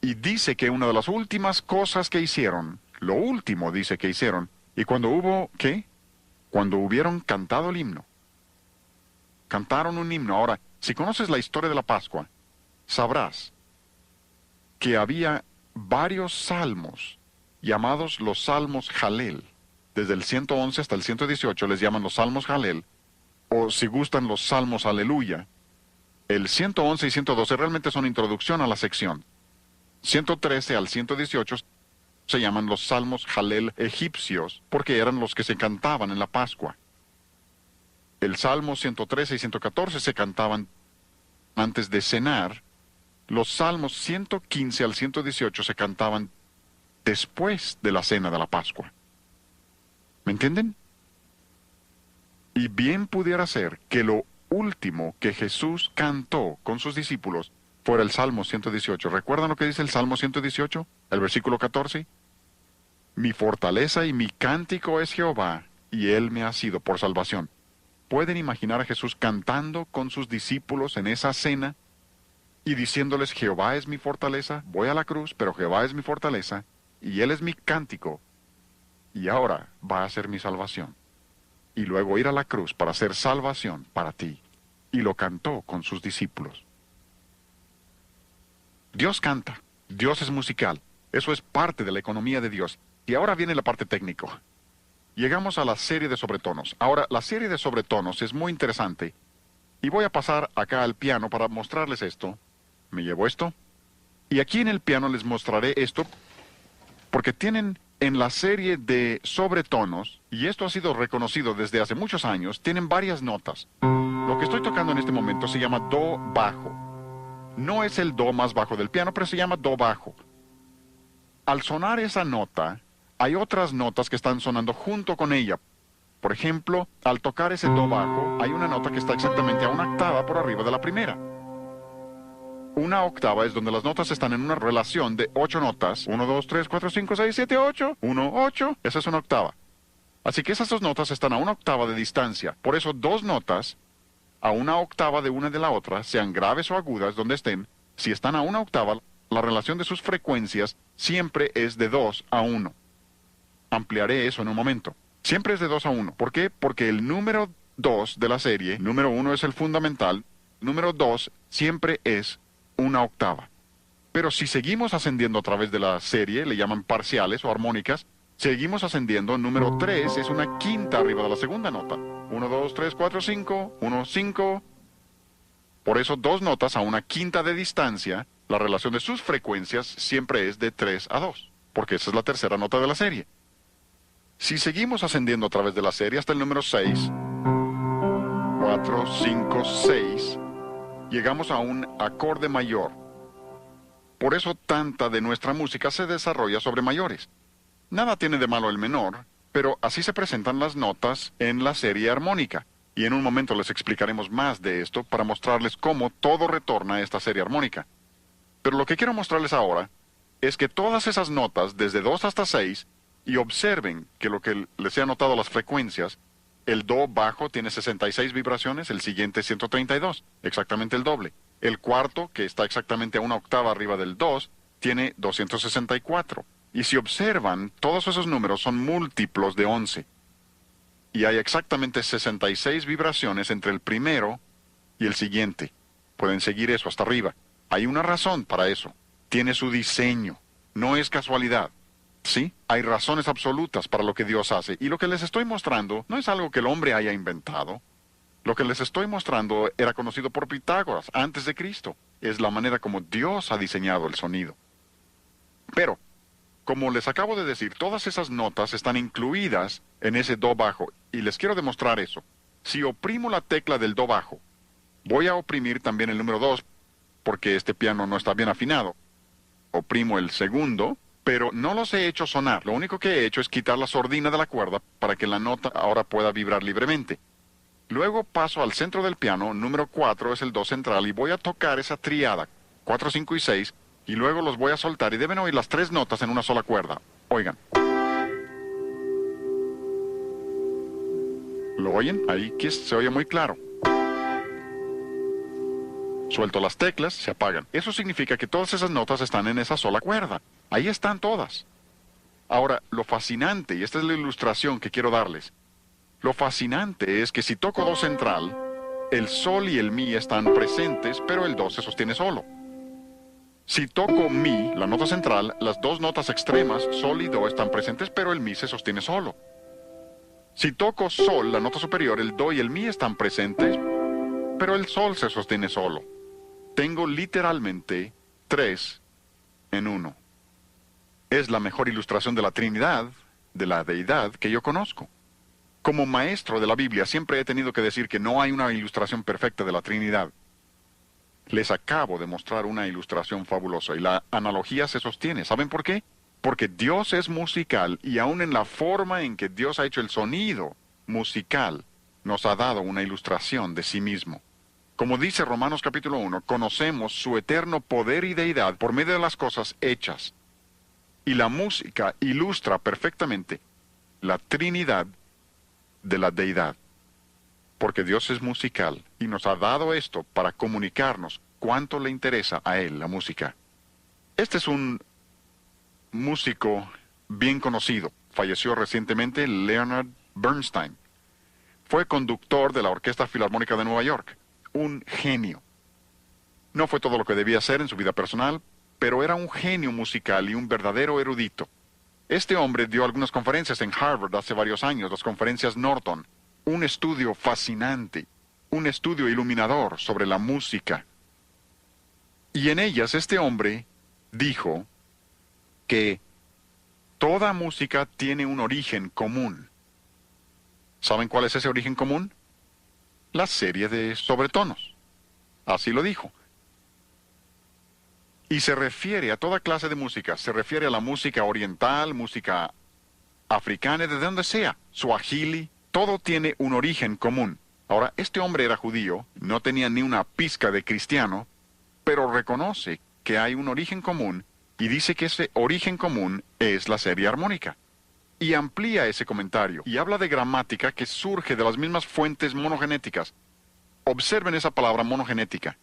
Y dice que una de las últimas cosas que hicieron, lo último dice que hicieron, y cuando hubo, ¿qué? Cuando hubieron cantado el himno. Cantaron un himno. Ahora, si conoces la historia de la Pascua, sabrás que había varios salmos, llamados los salmos Jalel. Desde el 111 hasta el 118 les llaman los salmos Jalel, o si gustan los salmos Aleluya. El 111 y 112 realmente son introducción a la sección. 113 al 118 se llaman los salmos Jalel egipcios, porque eran los que se cantaban en la Pascua. El salmo 113 y 114 se cantaban antes de cenar. Los salmos 115 al 118 se cantaban después de la cena de la Pascua. ¿Me entienden? Y bien pudiera ser que lo último que Jesús cantó con sus discípulos fuera el Salmo 118. ¿Recuerdan lo que dice el Salmo 118? El versículo 14. Mi fortaleza y mi cántico es Jehová, y Él me ha sido por salvación. ¿Pueden imaginar a Jesús cantando con sus discípulos en esa cena y diciéndoles, Jehová es mi fortaleza, voy a la cruz, pero Jehová es mi fortaleza, y Él es mi cántico, y ahora va a ser mi salvación? Y luego ir a la cruz para hacer salvación para ti. Y lo cantó con sus discípulos. Dios canta, Dios es musical, eso es parte de la economía de Dios. Y ahora viene la parte técnica. Llegamos a la serie de sobretonos. Ahora, la serie de sobretonos es muy interesante. Y voy a pasar acá al piano para mostrarles esto. Me llevo esto. Y aquí en el piano les mostraré esto, porque tienen en la serie de sobretonos, y esto ha sido reconocido desde hace muchos años, tienen varias notas. Lo que estoy tocando en este momento se llama do bajo. No es el do más bajo del piano, pero se llama do bajo. Al sonar esa nota, hay otras notas que están sonando junto con ella. Por ejemplo, al tocar ese do bajo, hay una nota que está exactamente a una octava por arriba de la primera. Una octava es donde las notas están en una relación de 8 notas. 1, 2, 3, 4, 5, 6, 7, 8. 1, 8. Esa es una octava. Así que esas dos notas están a una octava de distancia. Por eso dos notas a una octava de una de la otra, sean graves o agudas, donde estén, si están a una octava, la relación de sus frecuencias siempre es de 2 a 1. Ampliaré eso en un momento. Siempre es de 2 a 1. ¿Por qué? Porque el número 2 de la serie, número 1 es el fundamental, número 2 siempre es una octava. Pero si seguimos ascendiendo a través de la serie, le llaman parciales o armónicas, seguimos ascendiendo, número 3 es una quinta arriba de la segunda nota. 1, 2, 3, 4, 5, 1, 5. Por eso dos notas a una quinta de distancia, la relación de sus frecuencias siempre es de 3 a 2, porque esa es la tercera nota de la serie. Si seguimos ascendiendo a través de la serie hasta el número 6, 4, 5, 6, llegamos a un acorde mayor. Por eso tanta de nuestra música se desarrolla sobre mayores. Nada tiene de malo el menor, pero así se presentan las notas en la serie armónica. Y en un momento les explicaremos más de esto para mostrarles cómo todo retorna a esta serie armónica. Pero lo que quiero mostrarles ahora es que todas esas notas, desde 2 hasta 6, y observen que lo que les he anotado las frecuencias, el do bajo tiene 66 vibraciones, el siguiente 132, exactamente el doble. El cuarto, que está exactamente a una octava arriba del 2, tiene 264. Y si observan, todos esos números son múltiplos de 11. Y hay exactamente 66 vibraciones entre el primero y el siguiente. Pueden seguir eso hasta arriba. Hay una razón para eso. Tiene su diseño. No es casualidad. ¿Sí? Hay razones absolutas para lo que Dios hace. Y lo que les estoy mostrando no es algo que el hombre haya inventado. Lo que les estoy mostrando era conocido por Pitágoras antes de Cristo. Es la manera como Dios ha diseñado el sonido. Pero, como les acabo de decir, todas esas notas están incluidas en ese do bajo, y les quiero demostrar eso. Si oprimo la tecla del do bajo, voy a oprimir también el número 2, porque este piano no está bien afinado. Oprimo el segundo, pero no los he hecho sonar. Lo único que he hecho es quitar la sordina de la cuerda para que la nota ahora pueda vibrar libremente. Luego paso al centro del piano, número 4 es el do central, y voy a tocar esa triada, 4, 5 y 6, y luego los voy a soltar, y deben oír las 3 notas en una sola cuerda. Oigan. ¿Lo oyen? Ahí que se oye muy claro. Suelto las teclas, se apagan. Eso significa que todas esas notas están en esa sola cuerda. Ahí están todas. Ahora, lo fascinante, y esta es la ilustración que quiero darles, lo fascinante es que si toco do central, el sol y el mi están presentes, pero el do se sostiene solo. Si toco mi, la nota central, las dos notas extremas, sol y do, están presentes, pero el mi se sostiene solo. Si toco sol, la nota superior, el do y el mi están presentes, pero el sol se sostiene solo. Tengo literalmente 3 en 1. Es la mejor ilustración de la Trinidad, de la deidad, que yo conozco. Como maestro de la Biblia siempre he tenido que decir que no hay una ilustración perfecta de la Trinidad. Les acabo de mostrar una ilustración fabulosa y la analogía se sostiene. ¿Saben por qué? Porque Dios es musical y aún en la forma en que Dios ha hecho el sonido musical, nos ha dado una ilustración de sí mismo. Como dice Romanos capítulo 1, conocemos su eterno poder y deidad por medio de las cosas hechas. Y la música ilustra perfectamente la Trinidad de la deidad. Porque Dios es musical y nos ha dado esto para comunicarnos cuánto le interesa a Él la música. Este es un músico bien conocido. Falleció recientemente Leonard Bernstein. Fue conductor de la Orquesta Filarmónica de Nueva York. Un genio. No fue todo lo que debía ser en su vida personal, pero era un genio musical y un verdadero erudito. Este hombre dio algunas conferencias en Harvard hace varios años, las conferencias Norton. Un estudio fascinante, un estudio iluminador sobre la música. Y en ellas este hombre dijo que toda música tiene un origen común. ¿Saben cuál es ese origen común? La serie de sobretonos. Así lo dijo. Y se refiere a toda clase de música. Se refiere a la música oriental, música africana, de donde sea, suajili. Todo tiene un origen común. Ahora, este hombre era judío, no tenía ni una pizca de cristiano, pero reconoce que hay un origen común y dice que ese origen común es la serie armónica. Y amplía ese comentario y habla de gramática que surge de las mismas fuentes monogenéticas. Observen esa palabra monogenética.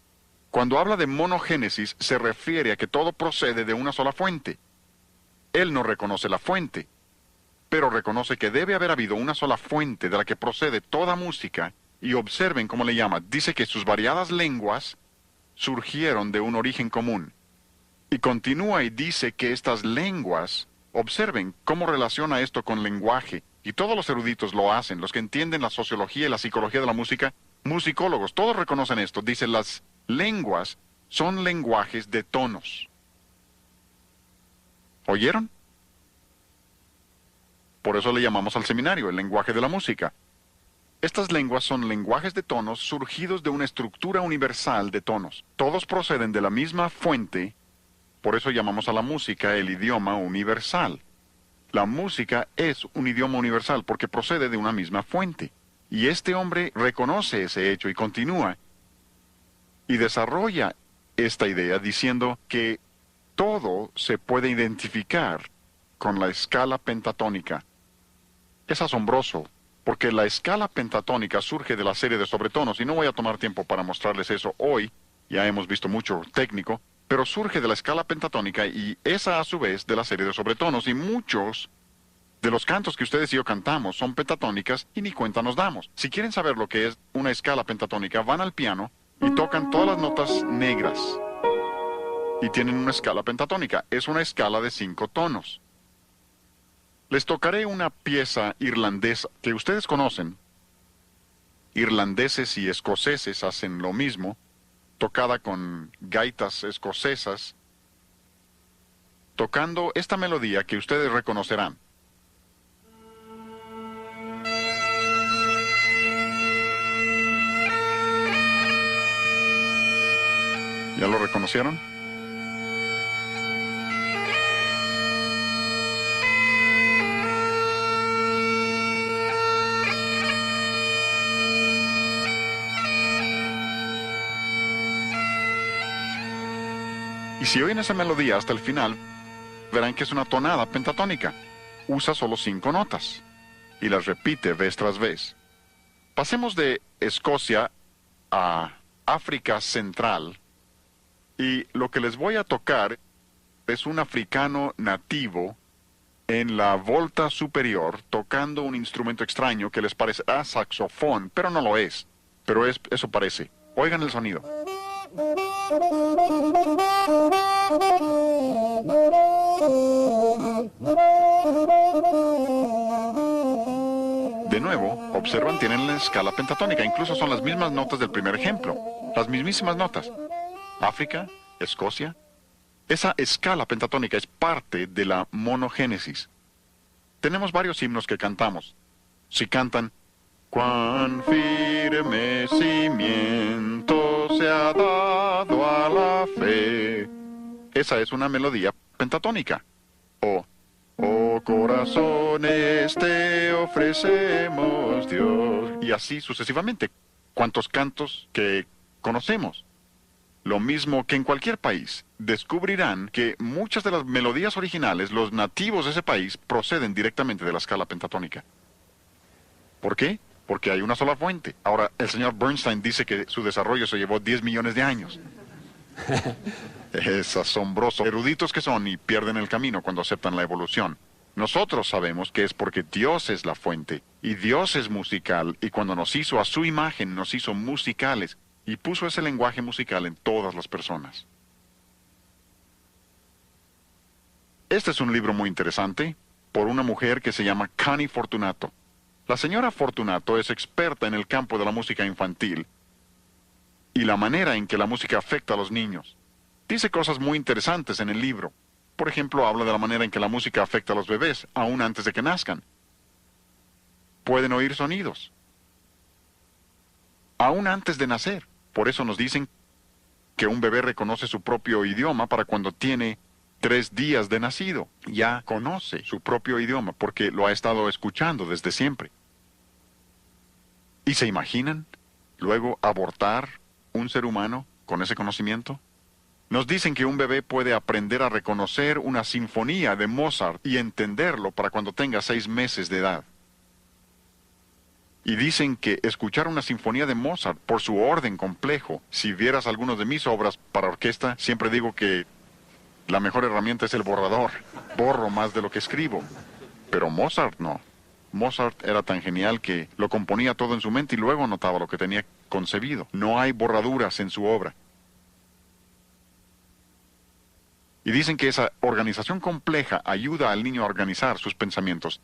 Cuando habla de monogénesis se refiere a que todo procede de una sola fuente. Él no reconoce la fuente, pero reconoce que debe haber habido una sola fuente de la que procede toda música, y observen cómo le llama. Dice que sus variadas lenguas surgieron de un origen común. Y continúa y dice que estas lenguas, observen cómo relaciona esto con lenguaje. Y todos los eruditos lo hacen, los que entienden la sociología y la psicología de la música, musicólogos, todos reconocen esto. Dicen, las lenguas son lenguajes de tonos. ¿Oyeron? Por eso le llamamos al seminario el lenguaje de la música. Estas lenguas son lenguajes de tonos surgidos de una estructura universal de tonos. Todos proceden de la misma fuente, por eso llamamos a la música el idioma universal. La música es un idioma universal porque procede de una misma fuente. Y este hombre reconoce ese hecho y continúa y desarrolla esta idea diciendo que todo se puede identificar con la escala pentatónica. Es asombroso, porque la escala pentatónica surge de la serie de sobretonos, y no voy a tomar tiempo para mostrarles eso hoy, ya hemos visto mucho técnico, pero surge de la escala pentatónica y esa a su vez de la serie de sobretonos, y muchos de los cantos que ustedes y yo cantamos son pentatónicas y ni cuenta nos damos. Si quieren saber lo que es una escala pentatónica, van al piano y tocan todas las notas negras y tienen una escala pentatónica. Es una escala de 5 tonos. Les tocaré una pieza irlandesa que ustedes conocen. Irlandeses y escoceses hacen lo mismo, tocada con gaitas escocesas, tocando esta melodía que ustedes reconocerán. ¿Ya lo reconocieron? Y si oyen esa melodía hasta el final, verán que es una tonada pentatónica. Usa solo 5 notas y las repite vez tras vez. Pasemos de Escocia a África Central y lo que les voy a tocar es un africano nativo en la volta superior tocando un instrumento extraño que les parecerá saxofón, pero no lo es. Pero eso parece. Oigan el sonido. De nuevo, observan, tienen la escala pentatónica, incluso son las mismas notas del primer ejemplo, las mismísimas notas. África, Escocia. Esa escala pentatónica es parte de la monogénesis. Tenemos varios himnos que cantamos. Si cantan, cuán firme cimiento se ha dado a la fe. Esa es una melodía pentatónica. O, oh corazones te ofrecemos, Dios. Y así sucesivamente. ¿Cuántos cantos que conocemos? Lo mismo que en cualquier país, descubrirán que muchas de las melodías originales, los nativos de ese país, proceden directamente de la escala pentatónica. ¿Por qué? Porque hay una sola fuente. Ahora, el señor Bernstein dice que su desarrollo se llevó 10 millones de años. Es asombroso. Eruditos que son y pierden el camino cuando aceptan la evolución. Nosotros sabemos que es porque Dios es la fuente, y Dios es musical, y cuando nos hizo a su imagen, nos hizo musicales, y puso ese lenguaje musical en todas las personas. Este es un libro muy interesante, por una mujer que se llama Connie Fortunato. La señora Fortunato es experta en el campo de la música infantil y la manera en que la música afecta a los niños. Dice cosas muy interesantes en el libro. Por ejemplo, habla de la manera en que la música afecta a los bebés, aún antes de que nazcan. Pueden oír sonidos, aún antes de nacer. Por eso nos dicen que un bebé reconoce su propio idioma para cuando tiene 3 días de nacido. Ya conoce su propio idioma porque lo ha estado escuchando desde siempre. ¿Y se imaginan luego abortar un ser humano con ese conocimiento? Nos dicen que un bebé puede aprender a reconocer una sinfonía de Mozart y entenderlo para cuando tenga 6 meses de edad. Y dicen que escuchar una sinfonía de Mozart por su orden complejo, si vieras algunas de mis obras para orquesta, siempre digo que la mejor herramienta es el borrador. Borro más de lo que escribo. Pero Mozart no. Mozart era tan genial que lo componía todo en su mente y luego anotaba lo que tenía concebido. No hay borraduras en su obra. Y dicen que esa organización compleja ayuda al niño a organizar sus pensamientos.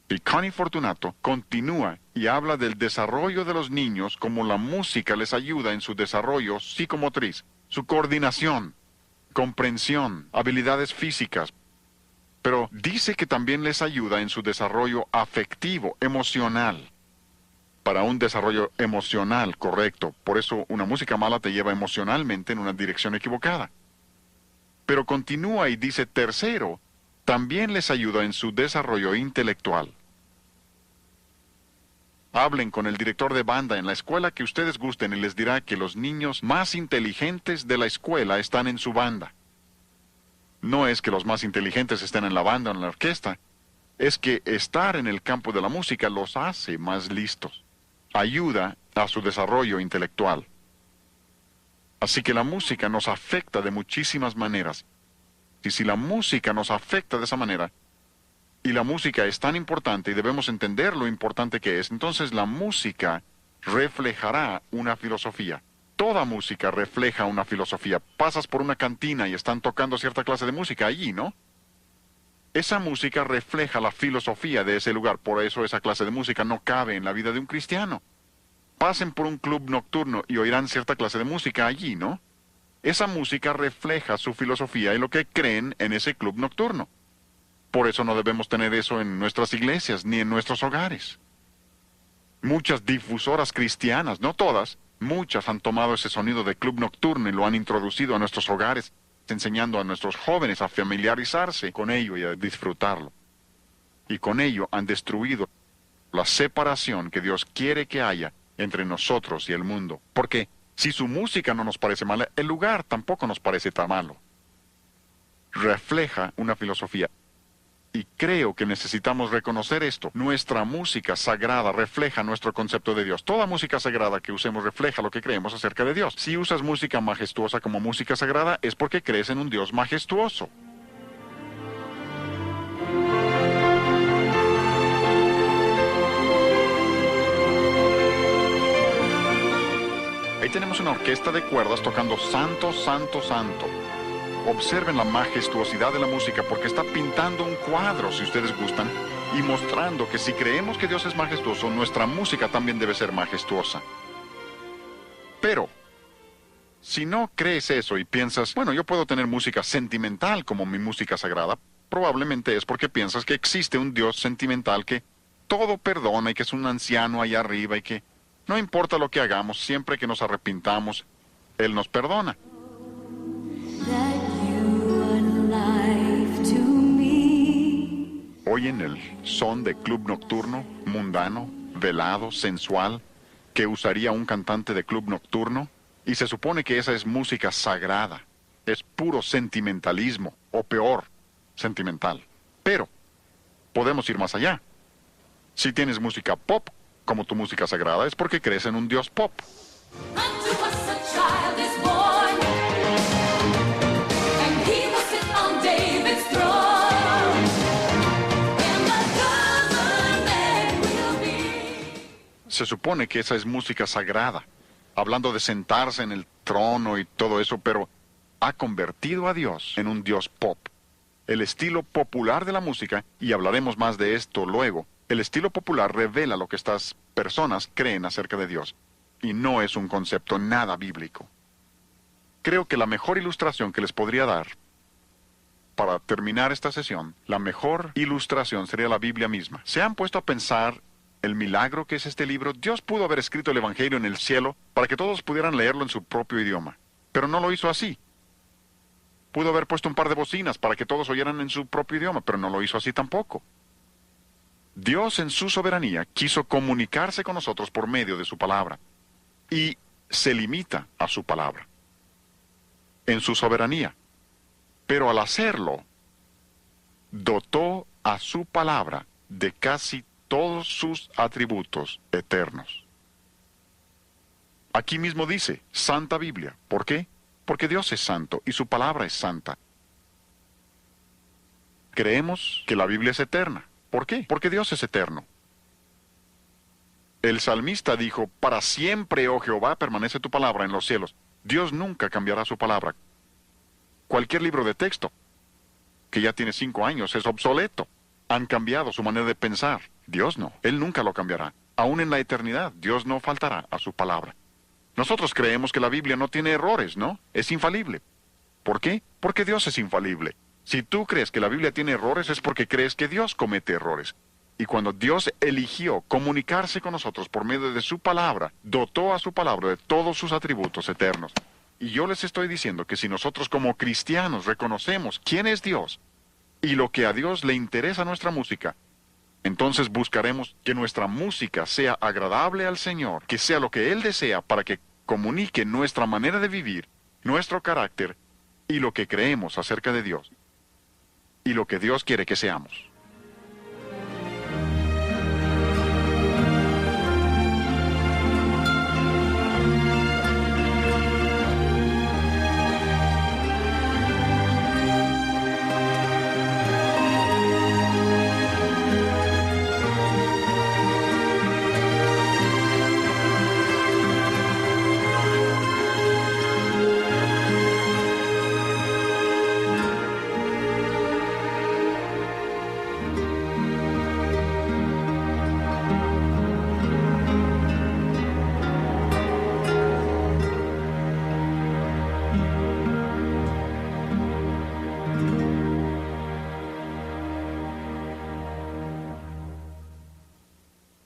Y Connie Fortunato continúa y habla del desarrollo de los niños, como la música les ayuda en su desarrollo psicomotriz, su coordinación, comprensión, habilidades físicas. Pero dice que también les ayuda en su desarrollo afectivo, emocional. Para un desarrollo emocional correcto. Por eso una música mala te lleva emocionalmente en una dirección equivocada. Pero continúa y dice, tercero, también les ayuda en su desarrollo intelectual. Hablen con el director de banda en la escuela que ustedes gusten y les dirá que los niños más inteligentes de la escuela están en su banda. No es que los más inteligentes estén en la banda o en la orquesta, es que estar en el campo de la música los hace más listos. Ayuda a su desarrollo intelectual. Así que la música nos afecta de muchísimas maneras. Y si la música nos afecta de esa manera, y la música es tan importante y debemos entender lo importante que es, entonces la música reflejará una filosofía. Toda música refleja una filosofía. Pasas por una cantina y están tocando cierta clase de música allí, ¿no? Esa música refleja la filosofía de ese lugar, por eso esa clase de música no cabe en la vida de un cristiano. Pasen por un club nocturno y oirán cierta clase de música allí, ¿no? Esa música refleja su filosofía y lo que creen en ese club nocturno. Por eso no debemos tener eso en nuestras iglesias ni en nuestros hogares. Muchas difusoras cristianas, no todas, muchas han tomado ese sonido de club nocturno y lo han introducido a nuestros hogares, enseñando a nuestros jóvenes a familiarizarse con ello y a disfrutarlo. Y con ello han destruido la separación que Dios quiere que haya entre nosotros y el mundo. Porque si su música no nos parece mala, el lugar tampoco nos parece tan malo. Refleja una filosofía. Y creo que necesitamos reconocer esto. Nuestra música sagrada refleja nuestro concepto de Dios. Toda música sagrada que usemos refleja lo que creemos acerca de Dios. Si usas música majestuosa como música sagrada, es porque crees en un Dios majestuoso. Ahí tenemos una orquesta de cuerdas tocando Santo, Santo, Santo. Observen la majestuosidad de la música porque está pintando un cuadro, si ustedes gustan, y mostrando que si creemos que Dios es majestuoso, nuestra música también debe ser majestuosa. Pero, si no crees eso y piensas, bueno, yo puedo tener música sentimental como mi música sagrada, probablemente es porque piensas que existe un Dios sentimental que todo perdona y que es un anciano allá arriba y que no importa lo que hagamos, siempre que nos arrepintamos, Él nos perdona. Oyen el son de club nocturno, mundano, velado, sensual, que usaría un cantante de club nocturno, y se supone que esa es música sagrada, es puro sentimentalismo, o peor, sentimental. Pero podemos ir más allá. Si tienes música pop como tu música sagrada, es porque crees en un Dios pop. Se supone que esa es música sagrada, hablando de sentarse en el trono y todo eso, pero ha convertido a Dios en un Dios pop. El estilo popular de la música, y hablaremos más de esto luego, el estilo popular revela lo que estas personas creen acerca de Dios, y no es un concepto nada bíblico. Creo que la mejor ilustración que les podría dar, para terminar esta sesión, la mejor ilustración sería la Biblia misma. ¿Se han puesto a pensar el milagro que es este libro? Dios pudo haber escrito el Evangelio en el cielo para que todos pudieran leerlo en su propio idioma, pero no lo hizo así. Pudo haber puesto un par de bocinas para que todos oyeran en su propio idioma, pero no lo hizo así tampoco. Dios en su soberanía quiso comunicarse con nosotros por medio de su palabra, y se limita a su palabra, en su soberanía. Pero al hacerlo, dotó a su palabra de casi todos sus atributos eternos. Aquí mismo dice, Santa Biblia. ¿Por qué? Porque Dios es santo y su palabra es santa. Creemos que la Biblia es eterna. ¿Por qué? Porque Dios es eterno. El salmista dijo, para siempre, oh Jehová, permanece tu palabra en los cielos. Dios nunca cambiará su palabra. Cualquier libro de texto que ya tiene 5 años es obsoleto. han cambiado su manera de pensar. Dios no, Él nunca lo cambiará. Aún en la eternidad, Dios no faltará a su palabra. Nosotros creemos que la Biblia no tiene errores, ¿no? Es infalible. ¿Por qué? Porque Dios es infalible. Si tú crees que la Biblia tiene errores es porque crees que Dios comete errores. Y cuando Dios eligió comunicarse con nosotros por medio de su palabra, dotó a su palabra de todos sus atributos eternos. Y yo les estoy diciendo que si nosotros como cristianos reconocemos quién es Dios y lo que a Dios le interesa nuestra música, entonces buscaremos que nuestra música sea agradable al Señor, que sea lo que Él desea para que comunique nuestra manera de vivir, nuestro carácter y lo que creemos acerca de Dios y lo que Dios quiere que seamos.